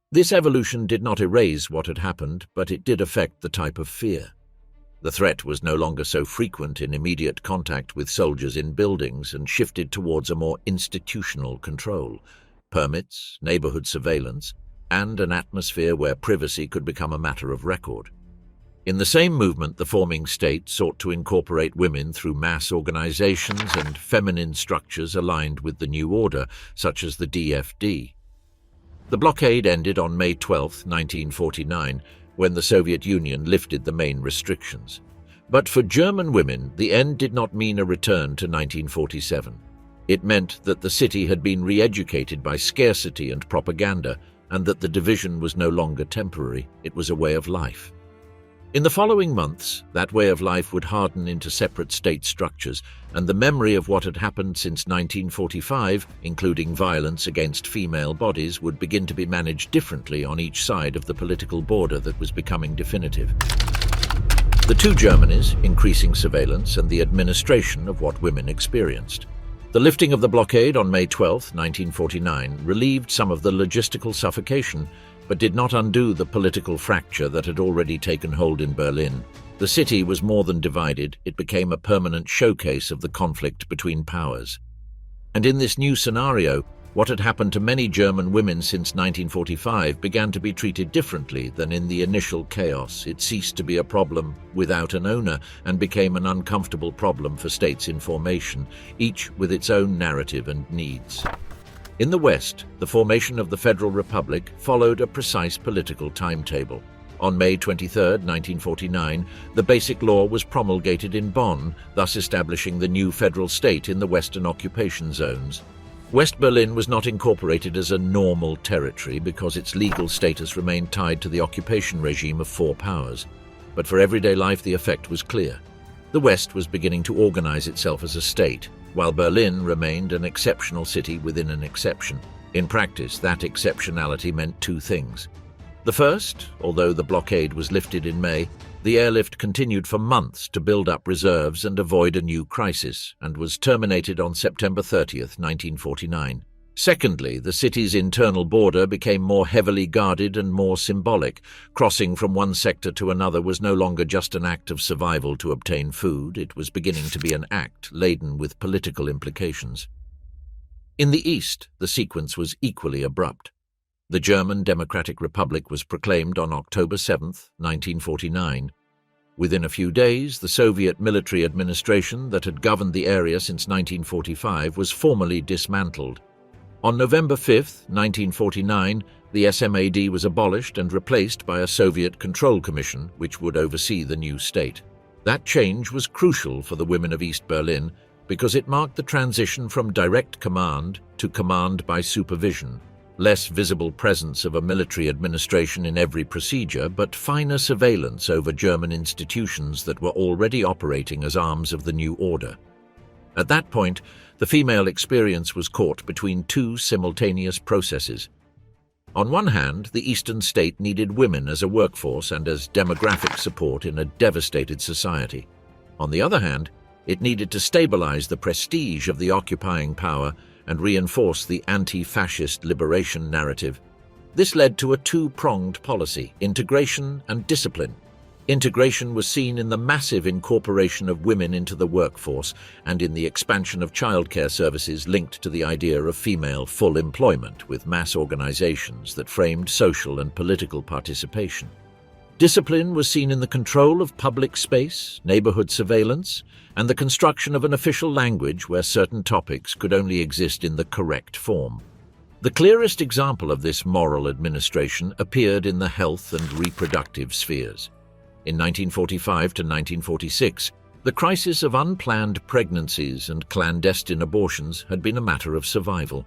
This evolution did not erase what had happened, but it did affect the type of fear. The threat was no longer so frequent in immediate contact with soldiers in buildings and shifted towards a more institutional control, permits, neighborhood surveillance, and an atmosphere where privacy could become a matter of record. In the same movement, the forming state sought to incorporate women through mass organizations and feminine structures aligned with the new order, such as the DFD. The blockade ended on May 12, 1949, when the Soviet Union lifted the main restrictions. But for German women, the end did not mean a return to 1947. It meant that the city had been re-educated by scarcity and propaganda, and that the division was no longer temporary, it was a way of life. In the following months, that way of life would harden into separate state structures, and the memory of what had happened since 1945, including violence against female bodies, would begin to be managed differently on each side of the political border that was becoming definitive. The two Germanys, increasing surveillance and the administration of what women experienced. The lifting of the blockade on May 12, 1949, relieved some of the logistical suffocation, but did not undo the political fracture that had already taken hold in Berlin. The city was more than divided, it became a permanent showcase of the conflict between powers. And in this new scenario, what had happened to many German women since 1945 began to be treated differently than in the initial chaos. It ceased to be a problem without an owner and became an uncomfortable problem for states in formation, each with its own narrative and needs. In the West, the formation of the Federal Republic followed a precise political timetable. On May 23, 1949, the Basic Law was promulgated in Bonn, thus establishing the new federal state in the Western occupation zones. West Berlin was not incorporated as a normal territory because its legal status remained tied to the occupation regime of four powers. But for everyday life, the effect was clear. The West was beginning to organize itself as a state, while Berlin remained an exceptional city within an exception. In practice, that exceptionality meant two things. The first, although the blockade was lifted in May, the airlift continued for months to build up reserves and avoid a new crisis, and was terminated on September 30, 1949. Secondly, the city's internal border became more heavily guarded and more symbolic. Crossing from one sector to another was no longer just an act of survival to obtain food, it was beginning to be an act laden with political implications. In the East, the sequence was equally abrupt. The German Democratic Republic was proclaimed on October 7, 1949. Within a few days, the Soviet military administration that had governed the area since 1945 was formally dismantled. On November 5, 1949, the SMAD was abolished and replaced by a Soviet Control Commission, which would oversee the new state. That change was crucial for the women of East Berlin because it marked the transition from direct command to command by supervision. Less visible presence of a military administration in every procedure, but finer surveillance over German institutions that were already operating as arms of the new order. At that point, the female experience was caught between two simultaneous processes. On one hand, the Eastern state needed women as a workforce and as demographic support in a devastated society. On the other hand, it needed to stabilize the prestige of the occupying power, and reinforce the anti-fascist liberation narrative. This led to a two-pronged policy: integration and discipline. Integration was seen in the massive incorporation of women into the workforce and in the expansion of childcare services linked to the idea of female full employment, with mass organizations that framed social and political participation. Discipline was seen in the control of public space, neighborhood surveillance, and the construction of an official language where certain topics could only exist in the correct form. The clearest example of this moral administration appeared in the health and reproductive spheres. In 1945 to 1946, the crisis of unplanned pregnancies and clandestine abortions had been a matter of survival.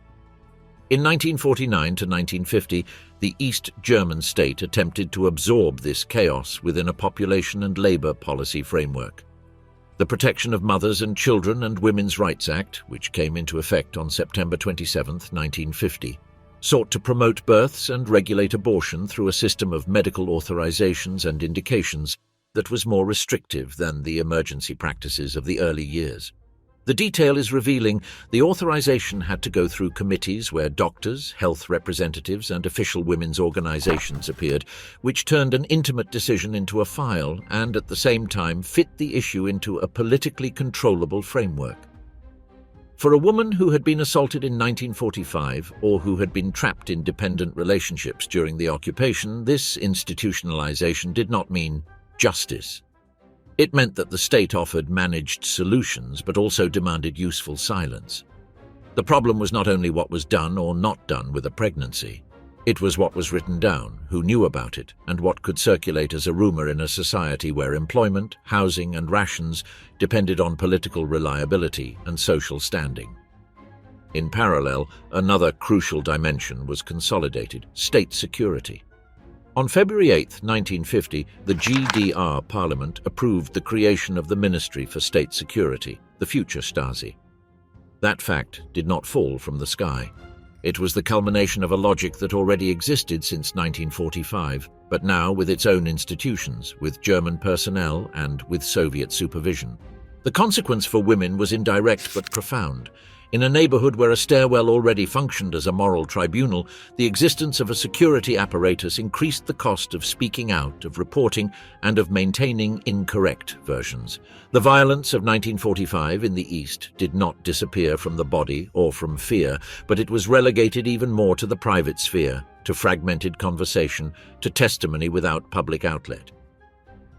In 1949 to 1950, the East German state attempted to absorb this chaos within a population and labor policy framework. The Protection of Mothers and Children and Women's Rights Act, which came into effect on September 27, 1950, sought to promote births and regulate abortion through a system of medical authorizations and indications that was more restrictive than the emergency practices of the early years. The detail is revealing. The authorization had to go through committees where doctors, health representatives, and official women's organizations appeared, which turned an intimate decision into a file and at the same time fit the issue into a politically controllable framework. For a woman who had been assaulted in 1945 or who had been trapped in dependent relationships during the occupation, this institutionalization did not mean justice. It meant that the state offered managed solutions but also demanded useful silence. The problem was not only what was done or not done with a pregnancy. It was what was written down, who knew about it, and what could circulate as a rumor in a society where employment, housing, and rations depended on political reliability and social standing. In parallel, another crucial dimension was consolidated: state security. On February 8, 1950, the GDR Parliament approved the creation of the Ministry for State Security, the future Stasi. That fact did not fall from the sky. It was the culmination of a logic that already existed since 1945, but now with its own institutions, with German personnel and with Soviet supervision. The consequence for women was indirect but profound. In a neighborhood where a stairwell already functioned as a moral tribunal, the existence of a security apparatus increased the cost of speaking out, of reporting, and of maintaining incorrect versions. The violence of 1945 in the East did not disappear from the body or from fear, but it was relegated even more to the private sphere, to fragmented conversation, to testimony without public outlet.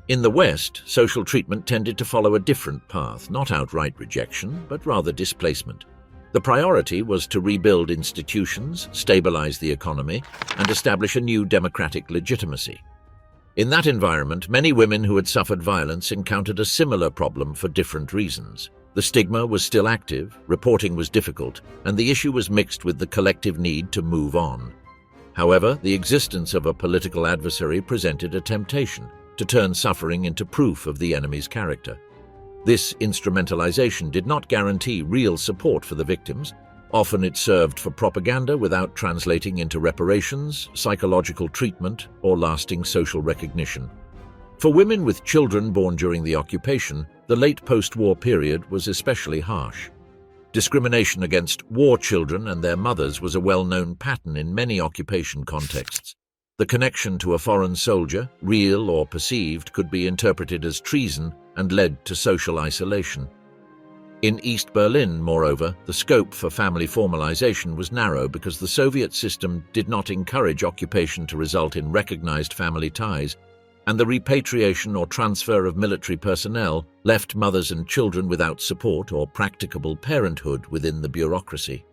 In the West, social treatment tended to follow a different path, not outright rejection, but rather displacement. The priority was to rebuild institutions, stabilize the economy, and establish a new democratic legitimacy. In that environment, many women who had suffered violence encountered a similar problem for different reasons. The stigma was still active, reporting was difficult, and the issue was mixed with the collective need to move on. However, the existence of a political adversary presented a temptation to turn suffering into proof of the enemy's character. This instrumentalization did not guarantee real support for the victims. Often it served for propaganda without translating into reparations, psychological treatment, or lasting social recognition. For women with children born during the occupation, the late post-war period was especially harsh. Discrimination against war children and their mothers was a well-known pattern in many occupation contexts. The connection to a foreign soldier, real or perceived, could be interpreted as treason and led to social isolation. In East Berlin, moreover, the scope for family formalization was narrow because the Soviet system did not encourage occupation to result in recognized family ties, and the repatriation or transfer of military personnel left mothers and children without support or practicable parenthood within the bureaucracy.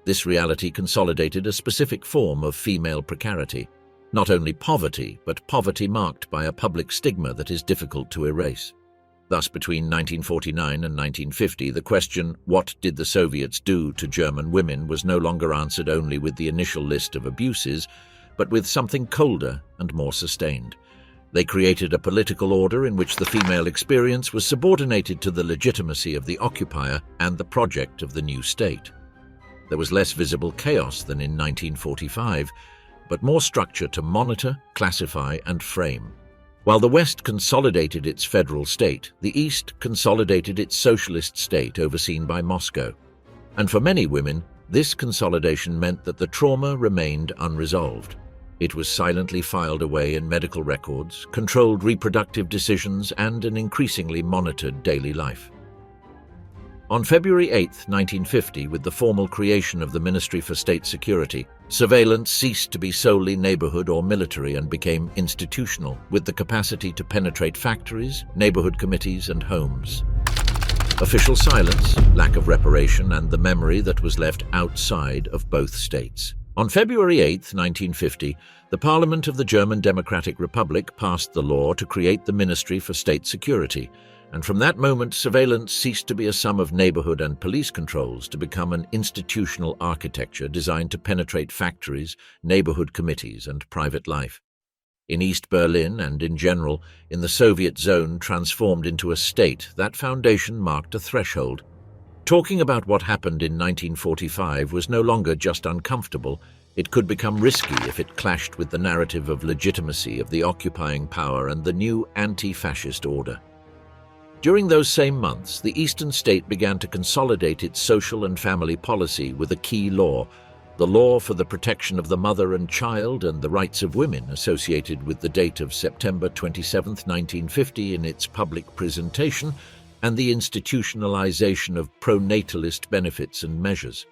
This reality consolidated a specific form of female precarity. Not only poverty, but poverty marked by a public stigma that is difficult to erase. Thus, between 1949 and 1950, the question, what did the Soviets do to German women, was no longer answered only with the initial list of abuses, but with something colder and more sustained. They created a political order in which the female experience was subordinated to the legitimacy of the occupier and the project of the new state. There was less visible chaos than in 1945, but more structure to monitor, classify, and frame. While the West consolidated its federal state, the East consolidated its socialist state overseen by Moscow. And for many women, This consolidation meant that the trauma remained unresolved. It was silently filed away in medical records, controlled reproductive decisions, and an increasingly monitored daily life. On February 8, 1950, with the formal creation of the Ministry for State Security, surveillance ceased to be solely neighborhood or military and became institutional, with the capacity to penetrate factories, neighborhood committees, and homes. Official silence, lack of reparation, and the memory that was left outside of both states. On February 8, 1950, the Parliament of the German Democratic Republic passed the law to create the Ministry for State Security, and from that moment surveillance ceased to be a sum of neighborhood and police controls to become an institutional architecture designed to penetrate factories, neighborhood committees, and private life. In East Berlin and in general, in the Soviet zone transformed into a state, that foundation marked a threshold. Talking about what happened in 1945 was no longer just uncomfortable, it could become risky if it clashed with the narrative of legitimacy of the occupying power and the new anti-fascist order. During those same months, the Eastern State began to consolidate its social and family policy with a key law, the law for the protection of the mother and child and the rights of women, associated with the date of September 27, 1950 in its public presentation, and the institutionalization of pro-natalist benefits and measures.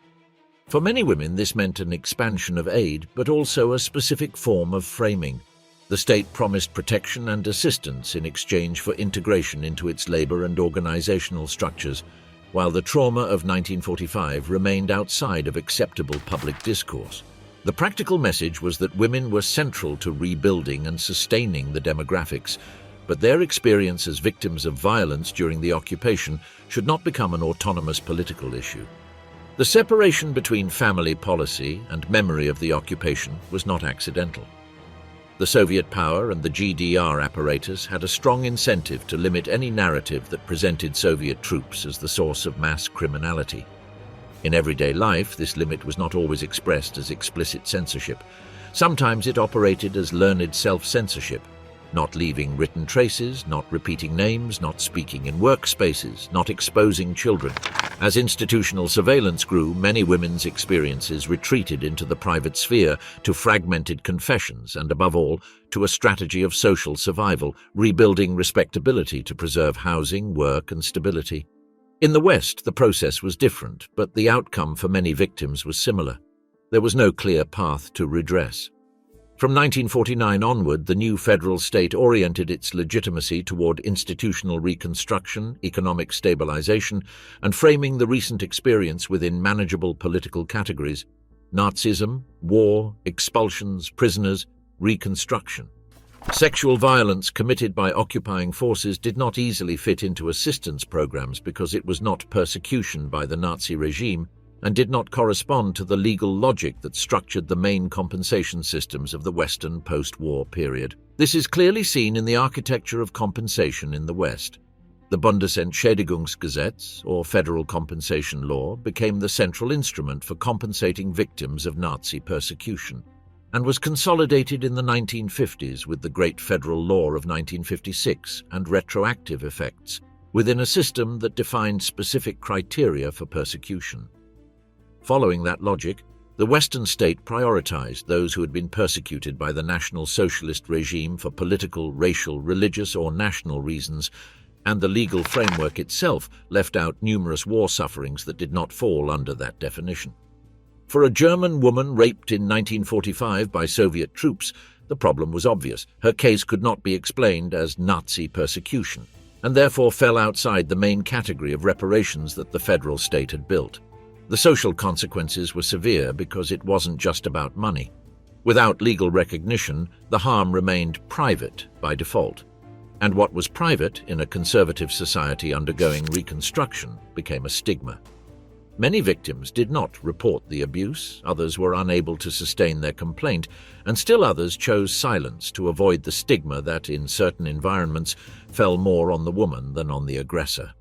For many women, this meant an expansion of aid, but also a specific form of framing. The state promised protection and assistance in exchange for integration into its labor and organizational structures, while the trauma of 1945 remained outside of acceptable public discourse. The practical message was that women were central to rebuilding and sustaining the demographics, but their experience as victims of violence during the occupation should not become an autonomous political issue. The separation between family policy and memory of the occupation was not accidental. The Soviet power and the GDR apparatus had a strong incentive to limit any narrative that presented Soviet troops as the source of mass criminality. In everyday life, this limit was not always expressed as explicit censorship. Sometimes it operated as learned self-censorship, not leaving written traces, not repeating names, not speaking in workspaces, not exposing children. As institutional surveillance grew, many women's experiences retreated into the private sphere to fragmented confessions and, above all, to a strategy of social survival, rebuilding respectability to preserve housing, work, and stability. In the West, the process was different, but the outcome for many victims was similar. There was no clear path to redress. From 1949 onward, the new federal state oriented its legitimacy toward institutional reconstruction, economic stabilization, and framing the recent experience within manageable political categories: Nazism, war, expulsions, prisoners, reconstruction. Sexual violence committed by occupying forces did not easily fit into assistance programs because it was not persecution by the Nazi regime and did not correspond to the legal logic that structured the main compensation systems of the Western post-war period. This is clearly seen in the architecture of compensation in the West. The Bundesentschädigungsgesetz, or federal compensation law, became the central instrument for compensating victims of Nazi persecution, and was consolidated in the 1950s with the Great Federal Law of 1956 and retroactive effects, within a system that defined specific criteria for persecution. Following that logic, the Western state prioritized those who had been persecuted by the National Socialist regime for political, racial, religious, or national reasons, and the legal framework itself left out numerous war sufferings that did not fall under that definition. For a German woman raped in 1945 by Soviet troops, the problem was obvious. Her case could not be explained as Nazi persecution, and therefore fell outside the main category of reparations that the federal state had built. The social consequences were severe because it wasn't just about money. Without legal recognition, the harm remained private by default, and what was private in a conservative society undergoing reconstruction became a stigma. Many victims did not report the abuse, others were unable to sustain their complaint, and still others chose silence to avoid the stigma that, in certain environments, fell more on the woman than on the aggressor.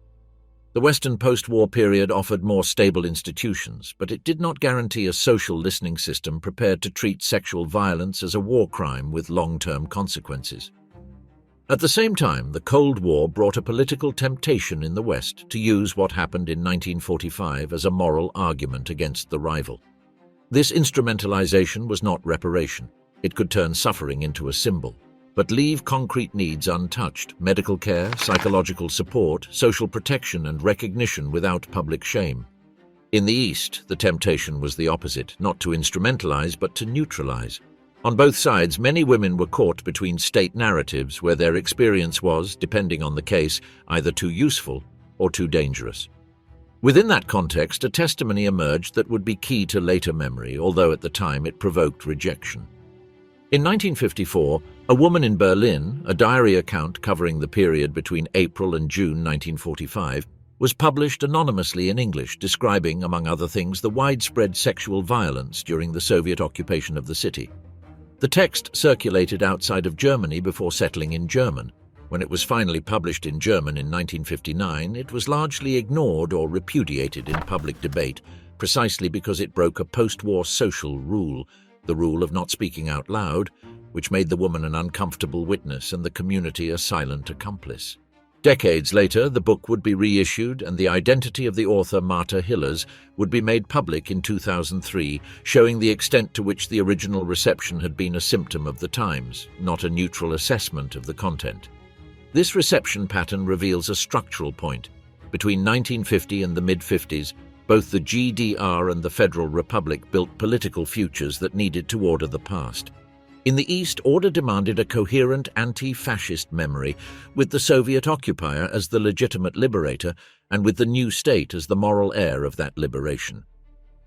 The Western post-war period offered more stable institutions, but it did not guarantee a social listening system prepared to treat sexual violence as a war crime with long-term consequences. At the same time, the Cold War brought a political temptation in the West to use what happened in 1945 as a moral argument against the rival. This instrumentalization was not reparation. It could turn suffering into a symbol, but leave concrete needs untouched: medical care, psychological support, social protection, and recognition without public shame. In the East, the temptation was the opposite, not to instrumentalize but to neutralize. On both sides, many women were caught between state narratives where their experience was, depending on the case, either too useful or too dangerous. Within that context, a testimony emerged that would be key to later memory, although at the time it provoked rejection. In 1954, a woman in Berlin, a diary account covering the period between April and June 1945, was published anonymously in English, describing, among other things, the widespread sexual violence during the Soviet occupation of the city. The text circulated outside of Germany before settling in German. When it was finally published in German in 1959, it was largely ignored or repudiated in public debate, precisely because it broke a post-war social rule, the rule of not speaking out loud, which made the woman an uncomfortable witness and the community a silent accomplice. Decades later, the book would be reissued, and the identity of the author, Marta Hillers, would be made public in 2003, showing the extent to which the original reception had been a symptom of the times, not a neutral assessment of the content. This reception pattern reveals a structural point. Between 1950 and the mid-50s, both the GDR and the Federal Republic built political futures that needed to order the past. In the East, order demanded a coherent anti-fascist memory, with the Soviet occupier as the legitimate liberator and with the new state as the moral heir of that liberation.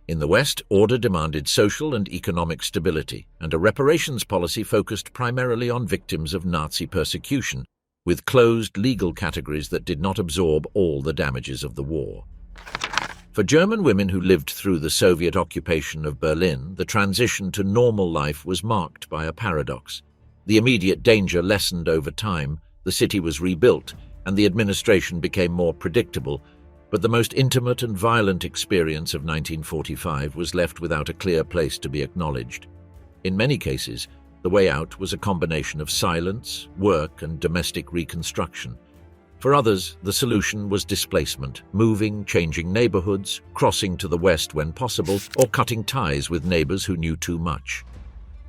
In the West, order demanded social and economic stability, and a reparations policy focused primarily on victims of Nazi persecution, with closed legal categories that did not absorb all the damages of the war. For German women who lived through the Soviet occupation of Berlin, the transition to normal life was marked by a paradox. The immediate danger lessened over time, the city was rebuilt, and the administration became more predictable, but the most intimate and violent experience of 1945 was left without a clear place to be acknowledged. In many cases, the way out was a combination of silence, work, and domestic reconstruction. For others, the solution was displacement, moving, changing neighborhoods, crossing to the West when possible, or cutting ties with neighbors who knew too much.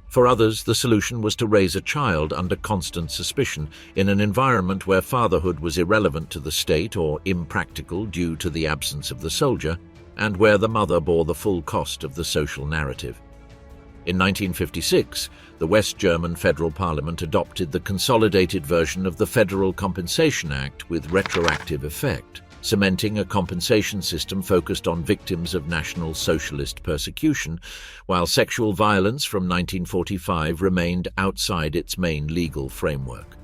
For others, the solution was to raise a child under constant suspicion in an environment where fatherhood was irrelevant to the state or impractical due to the absence of the soldier, and where the mother bore the full cost of the social narrative. In 1956, the West German Federal Parliament adopted the consolidated version of the Federal Compensation Act with retroactive effect, cementing a compensation system focused on victims of National Socialist persecution, while sexual violence from 1945 remained outside its main legal framework.